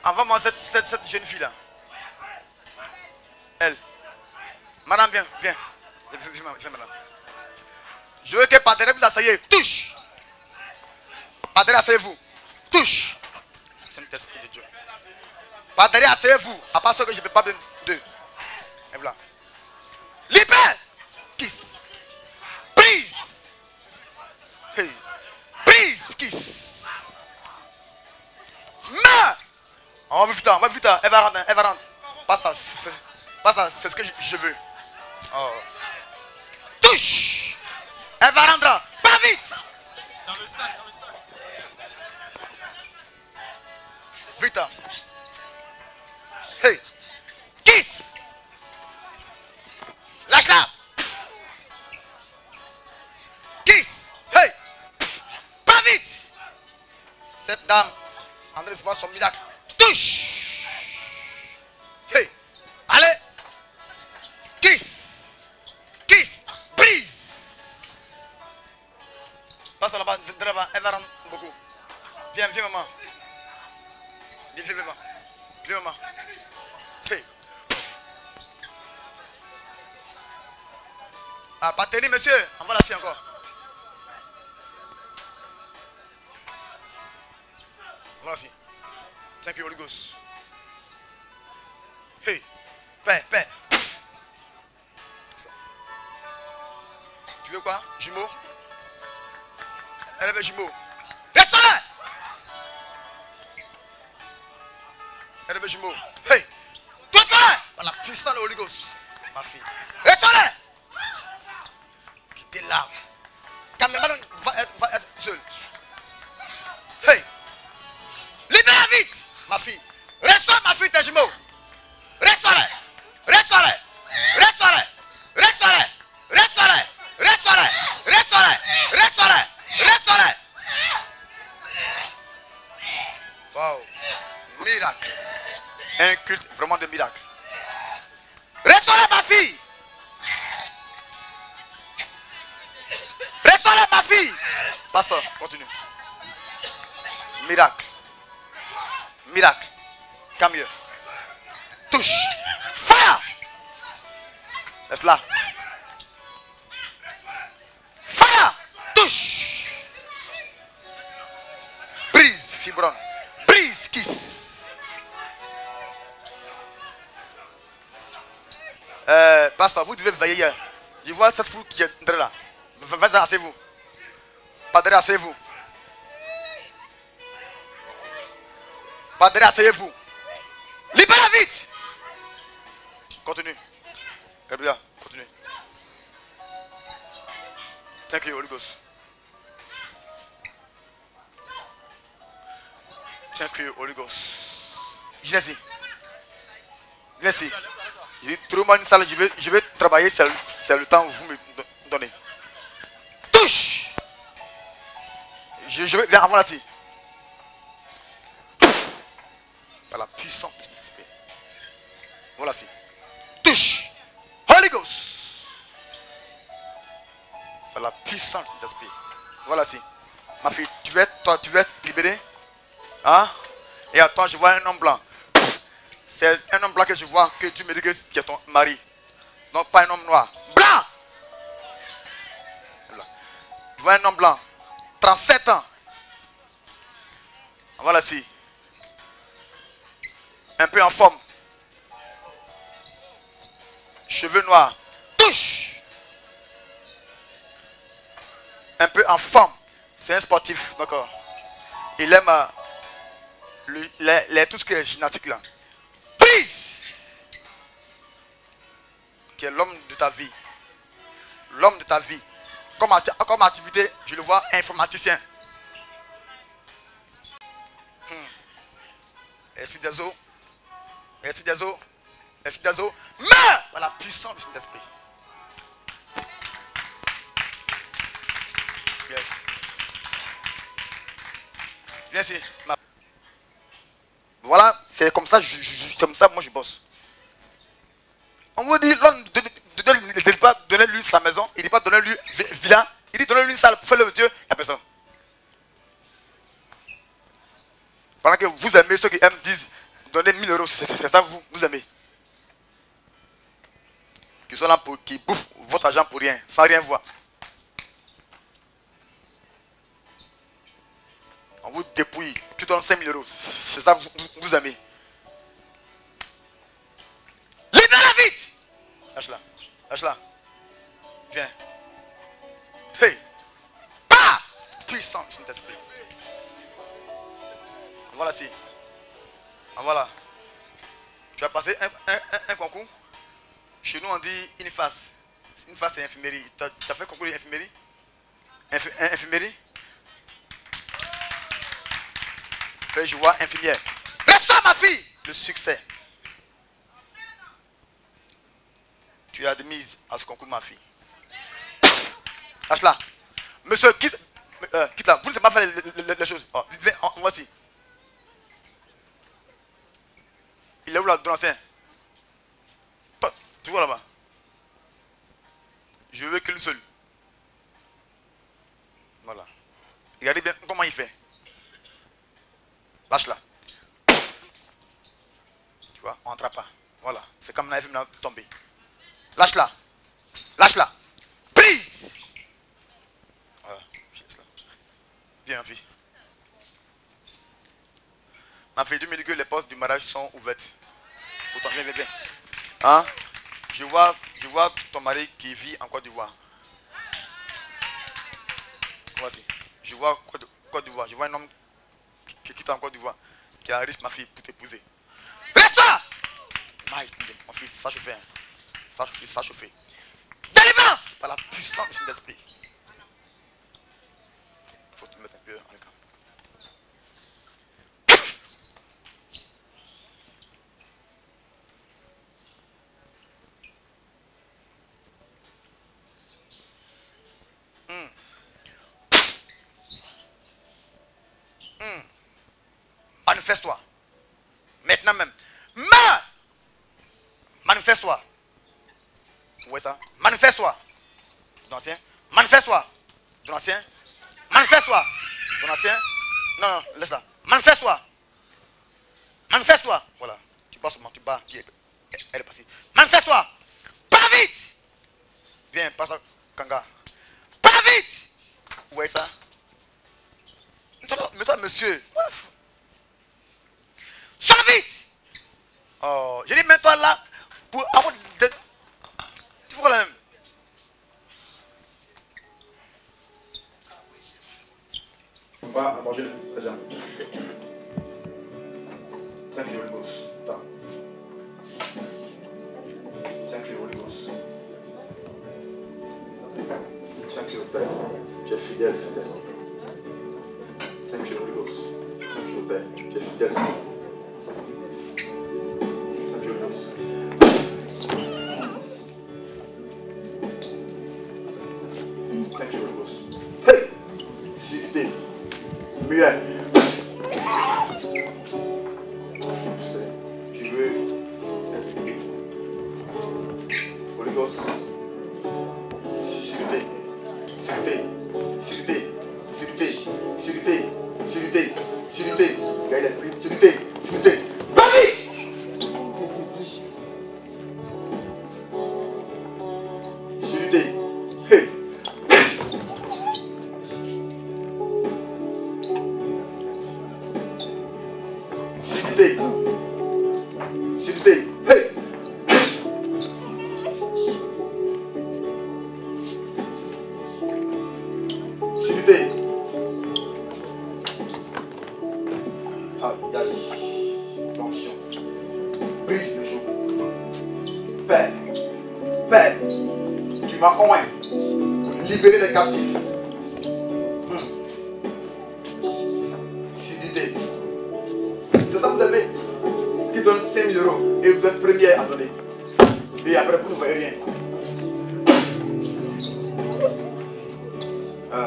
Envoie-moi cette jeune fille-là. Elle. Madame, viens. Viens, madame. Je veux que Padre vous asseyez. Touche. Padre, asseyez-vous. Touche. C'est un esprit de Dieu. Padre, asseyez-vous. À part ce que je ne peux pas donner deux. Et voilà. Libère. Kiss. Prise. Hey. Prise. Kiss. Meurs. On va vite. Elle va rentrer. Pas ça, c'est ce que je veux. Oh. Touche. Elle va rentrer. Pas vite. Dans le sac. Vite. Hey. Kiss. Lâche-la. Cette dame, en train de recevoir son miracle. Touche. Hey. Allez. Kiss. Kiss. Brise. Passe là-bas, elle va rendre beaucoup. Viens, viens maman. Viens maman. Viens maman. Hey. Ah, pas tenir monsieur. On va la faire encore. Voilà. Thank you, Holy Ghost. Hey, paix. Tu veux quoi? Jumeau? Elle avait jumeau. Reste là! Elle avait jumeau. Hey! Toi, là! Voilà, puissant le Holy Ghost. Ma fille. Reste là! Quittez là. Caméra va être seule. Hey! Libère vite, ma fille. Restaure ma fille, tes jumeaux. Restaure-les. Restaure-les. Restaure-les. Restaure-les. Restaure-les. Restaure-les. Restaure-les. Restaure-les. Restaure-les. Wow. Miracle. Un culte vraiment de miracle. Restaure-les, ma fille. Restaure-les, ma fille. Pasteur, continue. Miracle. Miracle. Camieux. Touche. Fire. Reste là. Fire. Touche. Brise. Fibron. Brise. Kiss. Pasteur, vous devez veiller. Je vois cette foule qui est là. Vas-y, asseyez-vous. Padre, asseyez-vous. Padre, asseyez-vous. Libère vite. Continue. Gabriel, continue. Thank you, Holy Ghost. Thank you, Holy Ghost. Viens ici. Viens ici. Trouve-moi une salle, je vais travailler, c'est le temps que vous me donnez. Touche. Je vais, viens avant là-dessus. Par la puissance du Saint-Esprit. Voilà, si. Touche. Holy Ghost. Par la puissance du Saint-Esprit. Voilà, si. Ma fille, tu veux être libérée. Hein? Et attends, je vois un homme blanc. C'est un homme blanc que je vois que Dieu me dit que c'est ton mari. Donc pas un homme noir. Blanc. Voilà. Je vois un homme blanc. 37 ans. Voilà, si. Un peu en forme. Cheveux noirs. Touche. Un peu en forme. C'est un sportif, d'accord. Il aime tout ce qui est gymnastique là. Prise. Qui est l'homme de ta vie. L'homme de ta vie. Comme activité, je le vois informaticien. Esprit des eaux. Esprit des eaux. Esprit des eaux. Meurs par la puissance du Saint-Esprit. Yes. Viens ici. Voilà, c'est comme ça, moi je bosse. On vous dit, l'homme ne dit pas donner lui sa maison, il ne dit pas donner lui villa, il dit donner lui une salle pour faire le Dieu, il n'y a personne. Pendant que vous aimez ceux qui aiment, disent donnez 1000 euros, c'est ça vous aimez. Qui sont là pour, qui bouffent votre argent pour rien, sans rien voir. On vous dépouille, tu donnes 5000 euros, c'est ça vous aimez. Libère-la vite. Lâche-la, lâche-la. Viens. Hey. Bah. Puissant, Saint-Esprit. Voilà, si. Voilà. Tu as passé un concours. Chez nous, on dit une face. Une face, c'est infirmerie. Tu as fait concours d'infirmerie? Infirmerie? Je vois infirmière. Reste-toi, ma fille. Le succès. Tu es admise à ce concours, ma fille. Lâche-la. Monsieur, quitte. quitte là, vous ne savez pas faire les choses. Oh, viens, voici. Il est où là, Donatien? Tu vois là-bas. Je veux qu'une seule. Voilà. Regardez bien comment il fait. Lâche-la. Tu vois, on n'entra pas. Voilà. C'est comme on avait fait maintenant tomber. Lâche-la. Lâche-la. Prise. Voilà. Viens, ma fille. Ma fille, Dieu me dit que les portes du mariage sont ouvertes. Pourtant, viens, viens, viens. Hein? Je vois ton mari qui vit en Côte d'Ivoire. Voici. Je vois Côte d'Ivoire. Je vois un homme qui quitte en Côte d'Ivoire, qui a risque ma fille pour t'épouser. Reste-toi! Mon fils, ça chauffe. Ça chauffe. Délivrance par la puissance du Saint-Esprit. Il faut te mettre un peu en écran. Manifeste-toi. Maintenant même. Manifeste-toi. Vous voyez ça? Manifeste-toi. Donatien. Manifeste-toi. Donatien. Manifeste-toi. Donatien. Non, laisse ça. Manifeste-toi. Manifeste-toi. Voilà. Tu bats seulement, tu bats. Elle est passée. Manifeste-toi. Pas vite. Viens, passe à Kanga. Pas vite. Vous voyez ça? Mais toi, monsieur. Sois vite. Oh, j'ai dit, mets-toi là pour avoir de... Tu vois la même. On va manger le présent. Thank you, Holy Ghost. Thank you, Holy Ghost. Thank you, Père. Tu es fidèle, Saint-Esprit. Thank you, Holy Ghost. Thank you, Père. Tu es fidèle, Saint-Esprit. Thank you, Holy Ghost. Hey! Cité. Muet. Je veux être fidèle. Holy Ghost. Cité. Cité. Gagne l'esprit. Cité. Paris! Hey! Cité. Hey! Cité. Ah, fonction. Brise le jour. Père, tu m'as oint pour libérer les captifs. Cité. C'est ça que vous avez qui donne 5 000 € et vous êtes premier à donner. Et après vous ne voyez rien.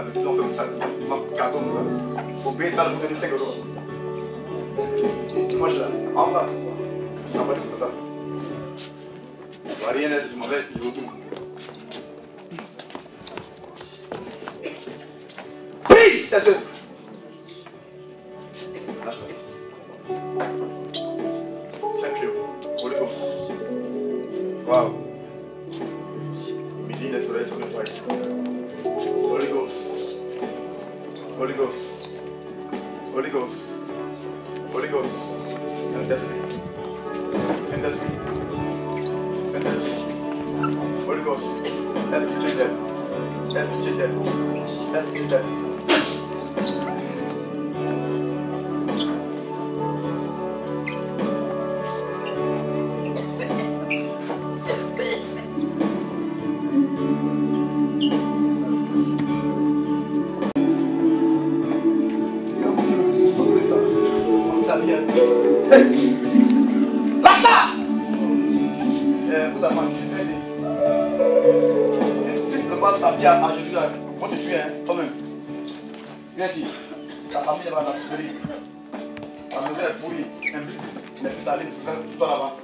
Mais tu dois faire ça, tu vas cadeau. Pour payer ça, vous donnez 5 €. Tu manges là, en bas. Tu n'as pas dit comme ça. Tu ne vois rien, je m'en vais, je retourne. Prise tes œuvres. Thank you. Holy Ghost. Wow. Midi naturel sur le foyer. Holy Ghost. Holy Ghost. Holy Ghost. Holy Ghost. Saint-Esprit. Saint-Esprit. Saint-Esprit. Holy Ghost. Help me change them. Help me change them. Help me change them. Viens ici. Ta famille est dans la souffrir. Ta maison est pourrie. Invite les fils à aller tout là-bas.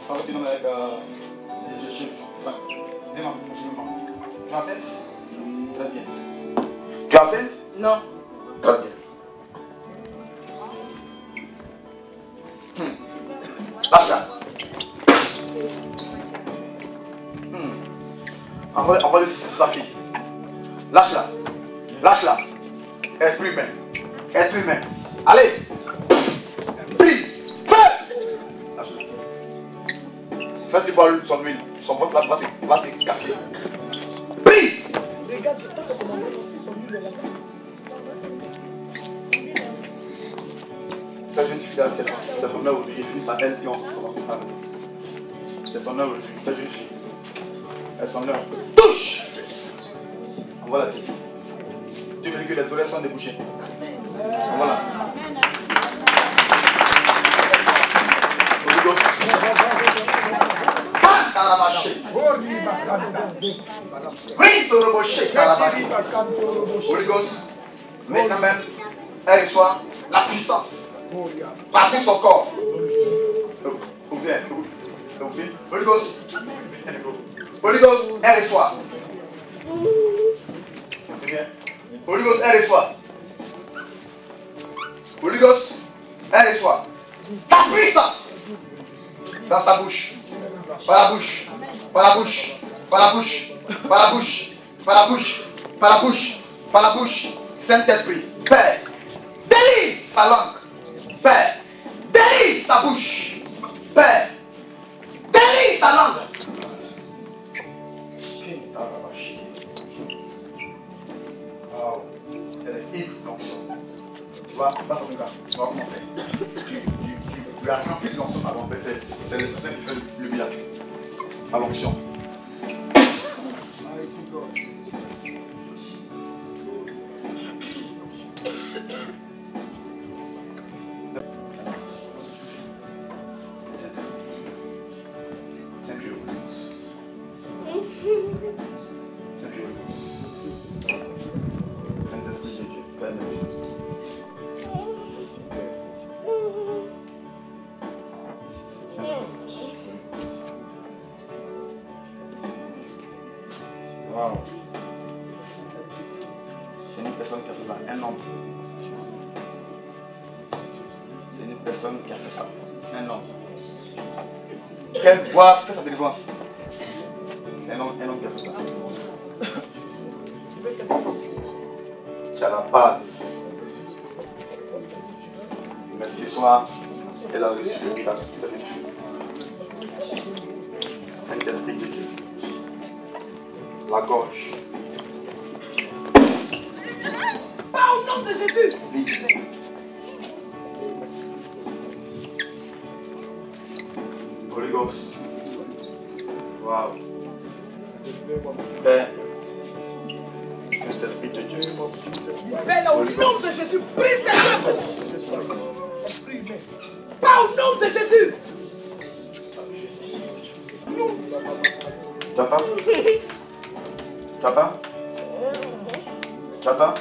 Quand tu nommes avec les chiffres 5. Viens, maman. Tu es enceinte? Très bien. Tu es enceinte? Non. Très bien. Lâche-la. Envoie sa fille. Lâche-la. Lâche-la. Esprit humain. Esprit humain. Allez. Prise. Feu. Lâche-la. Faites du bol son huile. Son ventre là va se casser. Prise. Regarde, je peux te commander aussi son huile là-bas. Cette jeune fille là, c'est ton œuvre aujourd'hui. Je finis par elle et on va parler. C'est ton œuvre aujourd'hui. Cette jeune fille. Elle s'en œuvre. Touche. Voilà, c'est tout. Dieu veut que les oreilles soient débouchées. Voilà. Holy Ghost, maintenant même, elle reçoit la puissance. Partout son corps. Ouvrez. Holy Ghost. Holy Ghost, elle reçoit. Holy Ghost, elle reçoit. Holy Ghost, elle reçoit. Ta puissance dans sa bouche. Par la bouche. Par la bouche. Par la bouche. Par la bouche. Par la bouche. Par la bouche. Par la bouche. Saint-Esprit, Père, délivre sa langue. Père, délivre sa bouche. Père, délivre sa langue. Elle est ivre l'onction. Tu vas passer au gars. Tu vas commencer. Tu as rempli de l'onction avant. C'est le Saint qui fait le miracle. À l'onction. Wow. C'est une personne qui a fait ça, un homme. C'est une personne qui a fait ça, un homme. Quelle voix fait sa délivrance? C'est un homme qui a fait ça. Tu as la base. Mais ce soir, elle a reçu le miracle de Dieu. Saint-Esprit de Dieu. La gorge. Pas au nom de Jésus. Vite. Holy Ghost. Wow. Père. Saint-Esprit de Dieu. Père, au nom de Jésus, brise tes œuvres. Pas au nom de Jésus. J'attends. J'attends. J'attends.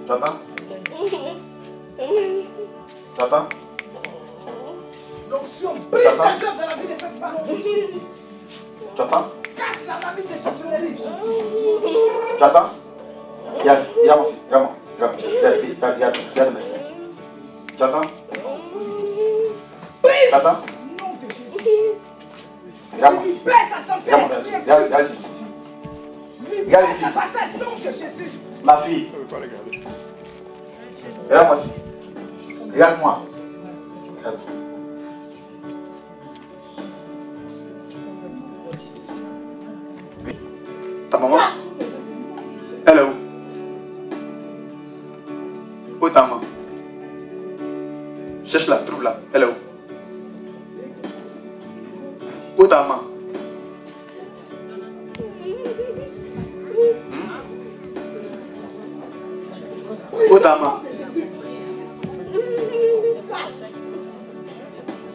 J'attends. J'attends. L'onction brise tes œuvres dans la vie de cette femme. J'attends. Casse la vie de sorcellerie. J'attends. Regarde mon fils. Regarde. J'attends. Brise. J'attends. Au nom de Jésus. Regarde mon fils. Libère sa santé. Regarde ici. Regarde ici. Libère sa passage au nom de Jésus. Ma fille. Regarde-moi ici. Regarde-moi. Ta maman? Elle est où? Où est ta maman? Cherche-la, trouve-la. Elle est où? Où est ta maman? Où est ta maman?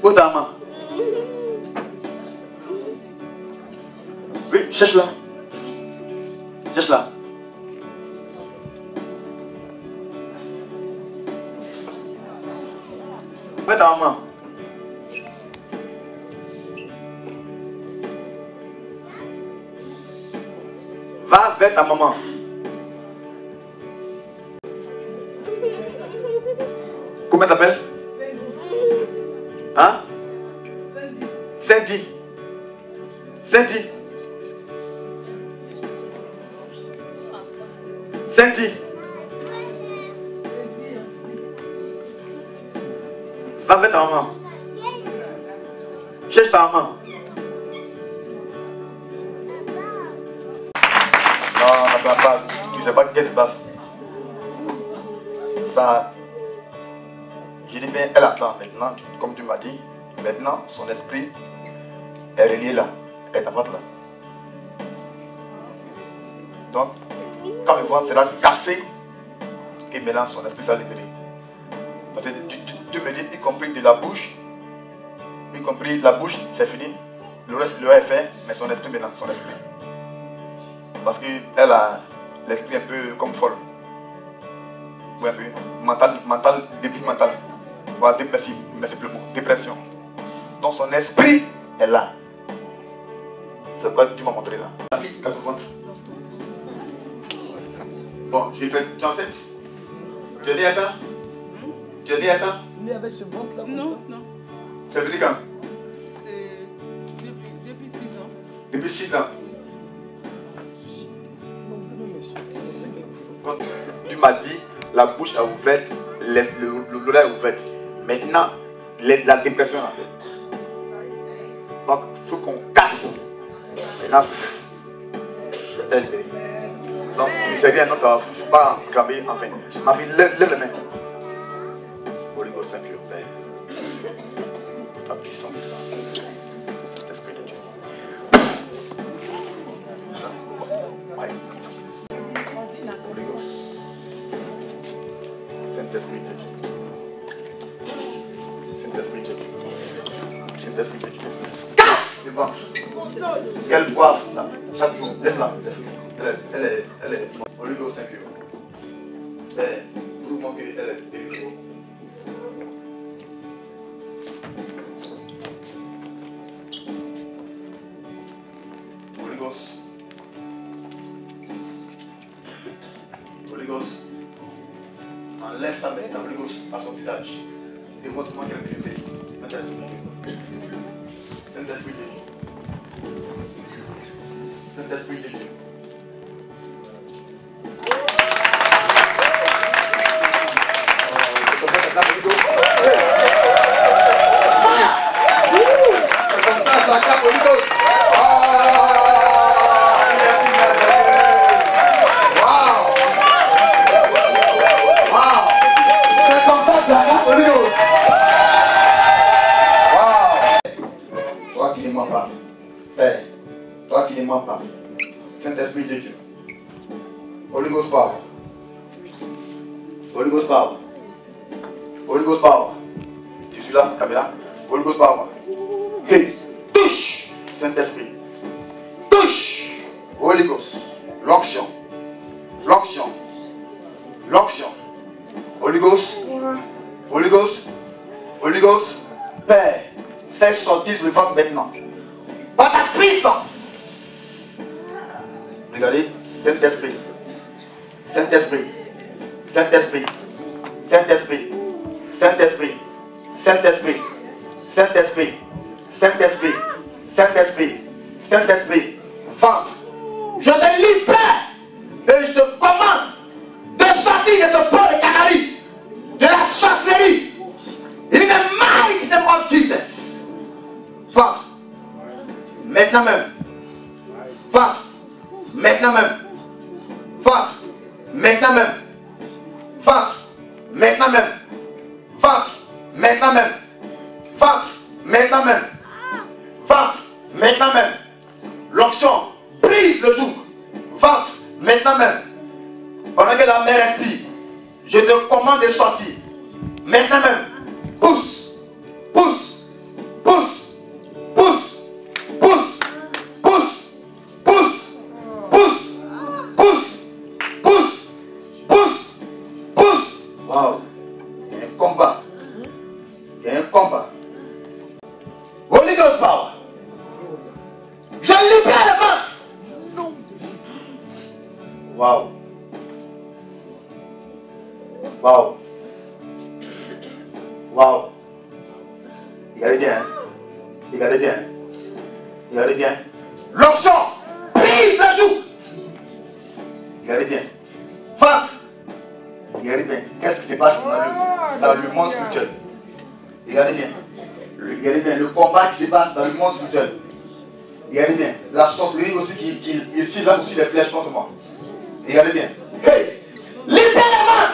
Où est ta maman? Oui, cherche-la. Cherche-la. vers ta maman. Va vers ta maman. Comment elle s'appelle? Hein? Cindy. Cindy. Cindy. Va vers ta maman. Cherche ta maman. Non, n'attends pas. Tu sais pas qu'est-ce qui se passe. Ça. Je dis bien, elle attend maintenant, comme tu m'as dit. Maintenant, son esprit est relié là. Elle t'apporte là. Donc, quand le vent sera cassé, et maintenant son esprit sera libéré. Parce que tu me dis, y compris de la bouche, y compris la bouche, c'est fini. Le reste est fait, mais son esprit maintenant, son esprit. Parce qu'elle a l'esprit un peu comme folle. Oui, un peu. Mental, début mental. Voilà, merci le mot. Dépression. Donc son esprit est là. C'est quoi que tu m'as montré là. La fille, qu'elle te montre. Bon, j'ai fait. Tu es enceinte? Tu es né à ça? Tu es né à ça? Né avec ce ventre là comme ça? Non. C'est venu quand? C'est depuis 6 ans. Depuis 6 ans. Quand tu m'as dit, la bouche est ouverte, l'oreille est ouverte. Maintenant, la dépression là. Donc, il faut qu'on casse. Maintenant, c'est libéré. Donc, tu sais rien, donc il ne faut pas cramer, enfin. Ma fille, lève les mains. Holy Ghost, thank you, Père, pour ta puissance, cet esprit de Dieu. Ça, ouais. Holy Ghost, Saint-Esprit de Dieu. Saint-Esprit de Dieu. Saint-Esprit de Dieu. Casse le ventre. Qu'elle boive ça chaque jour. Laisse-la. Elle est. Holy Ghost, thank you. Père, prouve-moi qu'elle est délivrée. Holy Ghost. Holy Ghost. Enlève sa main, Holy Ghost, à son visage. Et montre-moi qu'elle est délivrée. Saint-Esprit de Dieu. Saint-Esprit de Dieu. Toi qui ne mens pas, Père, toi qui ne mens pas, Saint-Esprit de Dieu, Holy Ghost power, Holy Ghost power, Holy Ghost power, tu suis là, caméra, Holy Ghost power, hey, touche, Saint-Esprit, touche, Holy Ghost, l'onction, l'onction, l'onction, Holy Ghost, Holy Ghost, Holy Ghost, Père, fais sortir le ventre maintenant. Par ta puissance. Regardez, Saint-Esprit, Saint-Esprit, Saint-Esprit, Saint-Esprit, Saint-Esprit, Saint-Esprit, Saint-Esprit, Saint-Esprit, Saint-Esprit, Saint-Esprit, ventre. Je te libère et je te commande de sortir de ce port de Canaries, de la sorcellerie. In the mighty name of Jesus. Ventre. Maintenant même. Ventre. Maintenant même. Ventre. Maintenant même. Ventre. Maintenant même. Ventre. Maintenant même. Ventre. Maintenant même. Ventre. Maintenant même. L'onction brise le joug. Ventre. Maintenant même. Pendant que la mère respire, je te commande de sortir. Maintenant même. Pousse. Pousse. Pousse. Pousse. Pousse. Pousse. Pousse. Pousse. Pousse. Pousse. Pousse. Pousse. Waouh. Il y a un combat. Il y a un Waouh. Waouh. Regardez bien. Regardez bien. Regardez bien. L'onction brise le joug. Regardez bien. Ventre. Regardez bien. Qu'est-ce qui se passe dans le monde spirituel? Regardez bien. Regardez bien le combat qui se passe dans le monde spirituel. Regardez bien. La sorcellerie aussi qui lance aussi les flèches contre moi. Regardez bien. Hey! Libère les mains!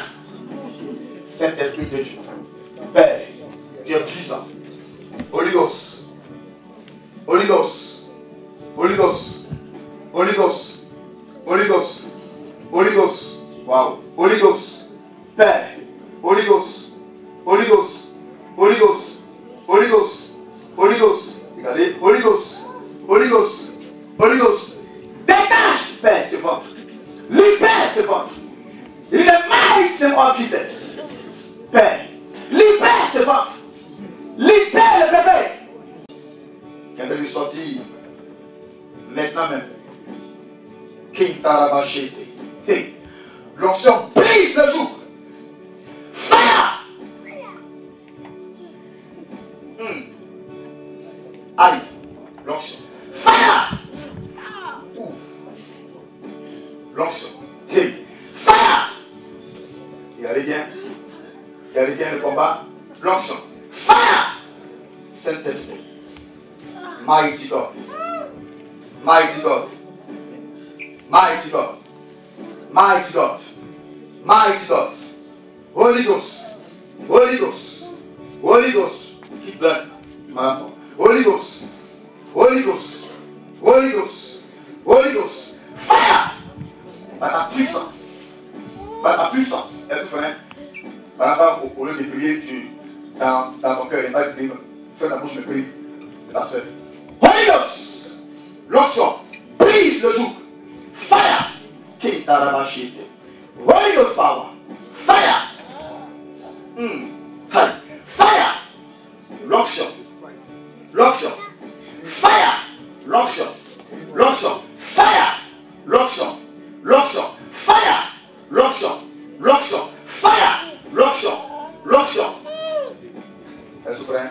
Saint-Esprit de Dieu. Père, tu es puissant. Holy Ghost. Holy Ghost. Holy Ghost. Holy Ghost. Holy Ghost. Holy Ghost. Wow. Holy Ghost. Père. Holy Ghost. Holy Ghost. Holy Ghost. Holy Ghost. Holy Ghost. Regardez. Holy Ghost. Holy Ghost. Holy Ghost. Détache, Père, ce ventre. Libère ce ventre. In the mighty name of Jesus. Père, libère ce ventre. Libère le bébé. Quand elle est sortie, maintenant même, King Tarabachete. Hey, l'onction brise le joug. Fire! Aïe, l'onction. Fire! L'onction. Hey, fire! Regardez bien. Regardez bien le combat. L'onction. Fire! Saint-Esprit. Mighty God. Mighty God. Mighty God. Mighty God. Mighty God. Holy Ghost. Holy Ghost. Holy Ghost. Keep that. Holy Ghost. Holy Ghost. Holy Ghost. Holy Ghost. Fire! Par ta puissance. Par ta puissance. Est-ce que vous savez? Par la femme, au lieu de prier, dans ton cœur, et pas de prier, fais ta bouche de prier de ta soeur. Holy Ghost! L'onction brise le joug. Fire! King Tarabashite. Holy Ghost power. Fire! Fire! L'onction. L'onction. Fire! L'onction. L'onction. Fire! L'onction. L'onction. Fire! L'onction. L'onction. Fire! L'onction. L'onction. Elle souffre, hein?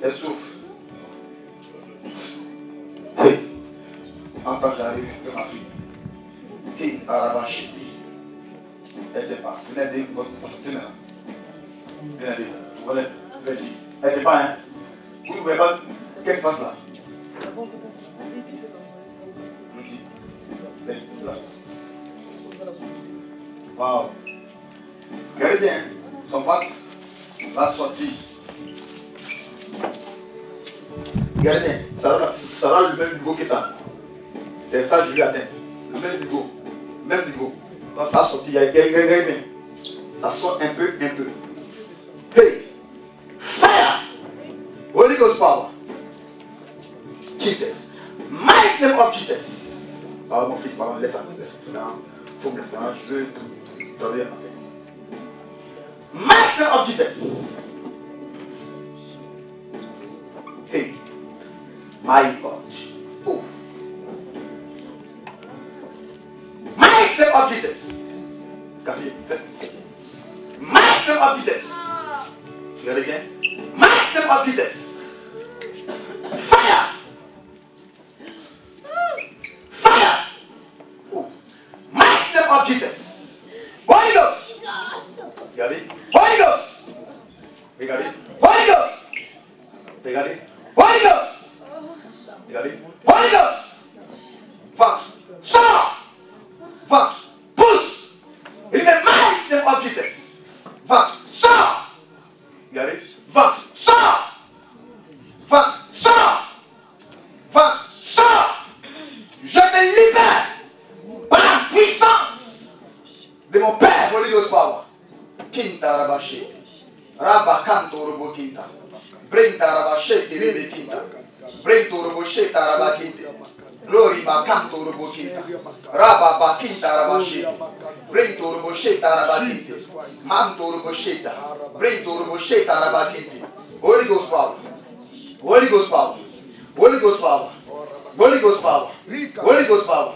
Elle souffre. Hey! Entends, j'arrive de ma fille. Qui Arabachite. Elle n'était pas. Venez dire votre maintenant. Venez dire. Voilà. Vas-y. Elle n'était pas, hein? Vous ne voyez pas. Qu'est-ce qui se passe là? Wow. Regardez bien, son ventre va sortir. Regardez bien, ça aura le même niveau que ça. C'est ça que je lui atteins. Le même niveau. Même niveau. Quand ça a sorti, regardez bien. Ça sort un peu. Hey! Fire! Holy Ghost power. Jesus. Mighty name of Jesus. Ah, mon fils, pardon, laisse ça. Il faut me laisser. Je veux te donner un appel. Mighty name of Jesus. Hey. My God. Oh. Mighty name of Jesus. Mighty name of Jesus. Regardez bien. Mighty name of Jesus. Fire! Fire! Oh. Mighty name of Jesus. Holy Ghost. Regardez. Holy Ghost. Regardez. Holy Ghost. Regardez. Holy Ghost. Regardez. Holy Ghost. Ventre. Sors. Ventre. Pousse. In the mighty name of Jesus. Ventre. Sors. Regardez. Ventre. Sors. Ventre. Sors. Ventre. Sors. Je te libère par la puissance de mon Père, Holy Ghost power. Kinta Rabashi. Rabakanto Robo Kinta. Brenta Rabashete Rebe Kinta. Brento Robo Sheta Rabakinte. Glory Bakanto Robo Kinta. Rababa Kinta Rabashi. Brento Robo Sheta Rabakinte. Manto Robo Sheta. Brento Robo Sheta Rabakinte. Holy Ghost power. Holy Ghost power. Holy Ghost power. Holy Ghost power. Holy Ghost power.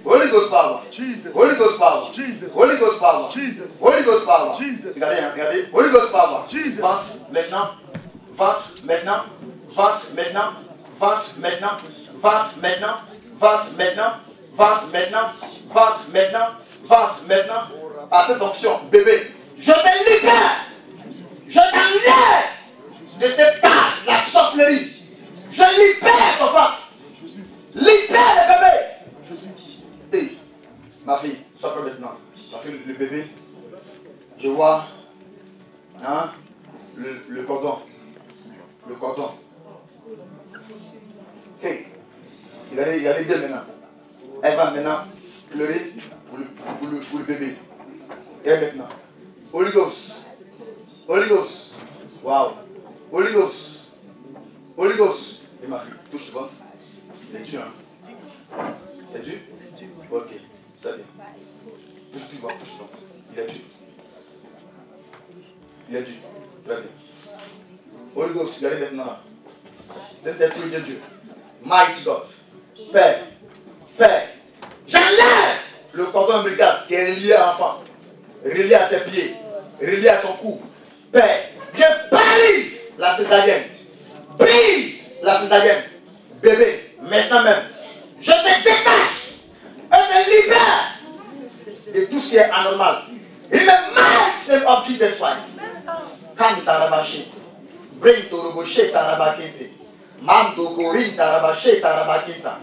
Holy Ghost power. Holy Ghost power. Holy Ghost power. Holy Ghost power. Regardez, regardez. Holy Ghost power. Vente maintenant. Vente maintenant. Vente maintenant. Vente maintenant. Vente maintenant. Vente maintenant. Vente maintenant. Vente maintenant. Vente maintenant. À cette onction, bébé, je te libère. Je t'enlève de cette tâche, la sorcellerie. Je libère ton ventre. Libère le bébé. Hey, ma fille, sois prête maintenant. Ma fille, le bébé, je vois hein, le cordon. Le cordon. Hey, regardez bien maintenant. Elle va maintenant pleurer pour le bébé. Et maintenant, Holy Ghost. Holy Ghost. Wow. Holy Ghost. Holy Ghost. Et ma fille, touche le ventre. C'est dur, hein? C'est dur? Ok, ça vient. Touche le ventre, touche le ventre. Il est dur. Il est dur. Très bien. Holy Ghost, regardez maintenant. C'est l'esprit de Dieu. Mighty God. Père. Père. J'enlève le cordon ombilical qui est relié à l'enfant. Relié à ses pieds. Relié à son cou. Père. Je brise la césarienne. Brise la césarienne. Bébé, maintenant même, je te détache et te libère de tout ce qui est anormal. In the mighty name of Jesus Christ. Kanta rabashi. Bring to roboshe tarabakinte. Mam to korin tarabashe tarabakinta.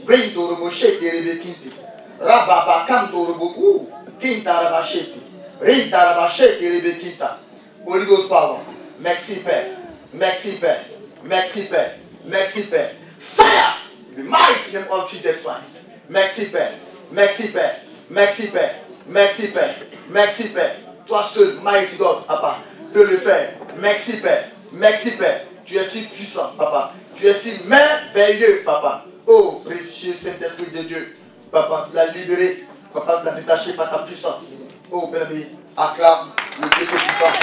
Bring to roboshe terebekinti. Rababa kam to roboku. Kinta rabasheti. Rin tarabashe terebekinta. Holy Ghost power. Merci Père. Merci Père. Merci Père. Merci Père. Fire! In the mighty name of Jesus Christ. Merci Père. Merci Père. Merci Père. Merci Père. Merci Père. Toi seul, mighty God, Papa, peux le faire. Merci Père. Merci Père. Tu es si puissant, Papa. Tu es si merveilleux, Papa. Oh, précieux Saint-Esprit de Dieu. Papa, tu l'as libéré. Papa, tu l'as détaché par ta puissance. Oh, Père-ami, acclame le Dieu puissant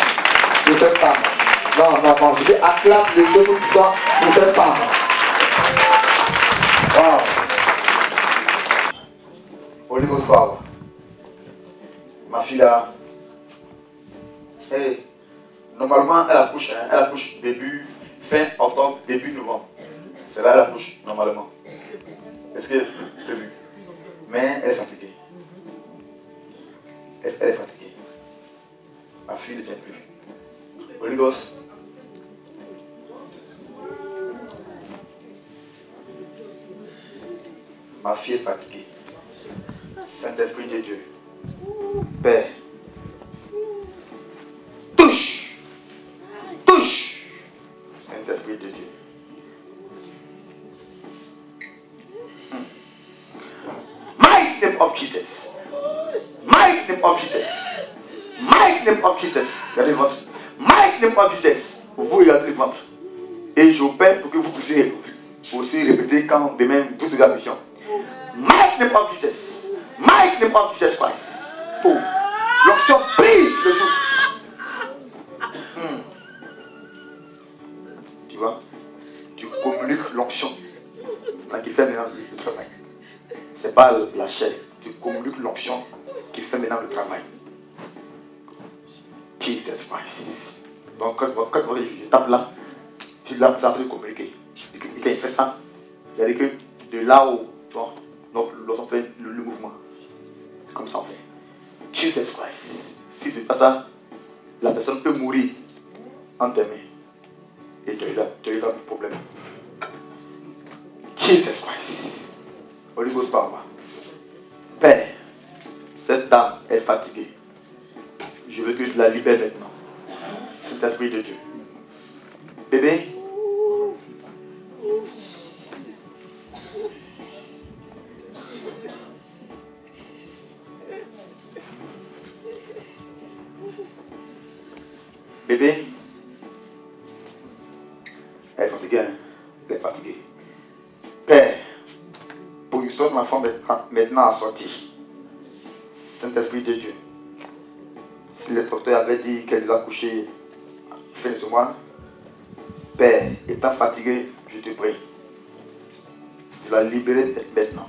de cette femme. Non, non, non, je dis acclame le Dieu puissant de cette femme. Wow. Holy Ghost power. Ma fille là, hey, normalement elle accouche début, fin octobre, début novembre. C'est là elle accouche normalement. Est-ce que c'est prévu? Mais elle est fatiguée. Elle est fatiguée. Ma fille ne tient plus. Holy Ghost. Ma fille est fatiguée. Saint-Esprit de Dieu. Père. Touche. Touche. Saint-Esprit de Dieu. Mighty name of Jesus. Mighty name of Jesus. Mighty name of Jesus. Regardez votre. Mighty name of Jesus. Vous regardez le ventre. Et j'opère pour que vous puissiez aussi répéter quand demain vous faites la mission. Mighty name of Jesus. Mighty name of Jesus Christ. Oh, l'onction brise le jour. Tu vois, tu communiques l'onction qui fait maintenant le travail. C'est pas la chair. Tu communiques l'onction qui fait maintenant le travail. Jesus Christ. Donc quand je tape là, tu l'as en train de communiquer. Et quand il fait ça, c'est-à-dire que de là où, tu vois, donc lorsqu'on fait le mouvement, c'est comme ça on fait. Jesus Christ. Si tu fais pas ça, la personne peut mourir en tes mains. Et tu as eu là le problème. Jesus Christ. Holy Ghost power. Père, cette dame est fatiguée. Je veux que tu la libères maintenant. Cet esprit de Dieu. Bébé. Bébé. Elle est fatiguée, hein? Elle est fatiguée. Père, positionne ma femme maintenant à sortir. Saint-Esprit de Dieu. Si le docteur avait dit qu'elle doit coucher fin de ce mois, Père, étant fatigué, je te prie. Tu l'as libérée maintenant.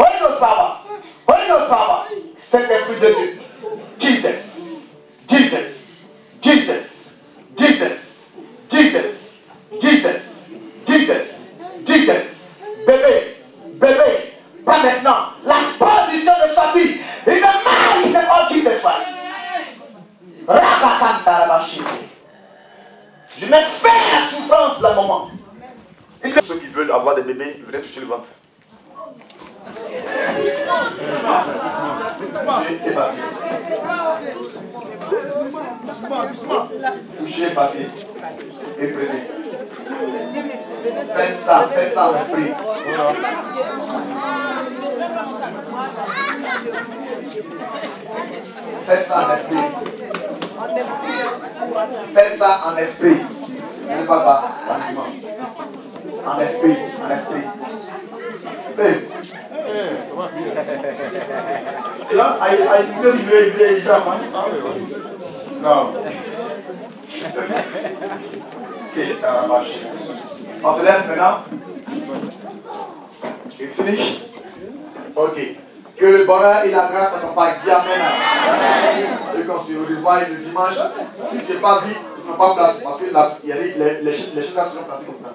power. Holy Ghost power. Saint-Esprit de Dieu. Jesus. Jesus. Jesus. Jesus. Jesus. Jesus. Jesus. Jesus. Bébé. Bébé. Pas maintenant. La position de sa fille. In the mighty name of Jesus Christ. Je mets fin à la souffrance là, moment. Ceux qui veulent avoir des bébés, ils veulent toucher le ventre. Touchez ma fille. Touchez ma fille. Et prenez. Faites ça en esprit. Faites ça en esprit. Faites ça en esprit. Ne pas pas en esprit, en esprit. Hey. Là, il non. Ok, ça va marcher. On se lève maintenant. It's finished. Ok. Que le bonheur et la grâce accompagnent. Dis amen. Et quand on se revoit le dimanche, si je n'ai pas vu, je ne peux pas placer parce que les choses là seront placées comme ça.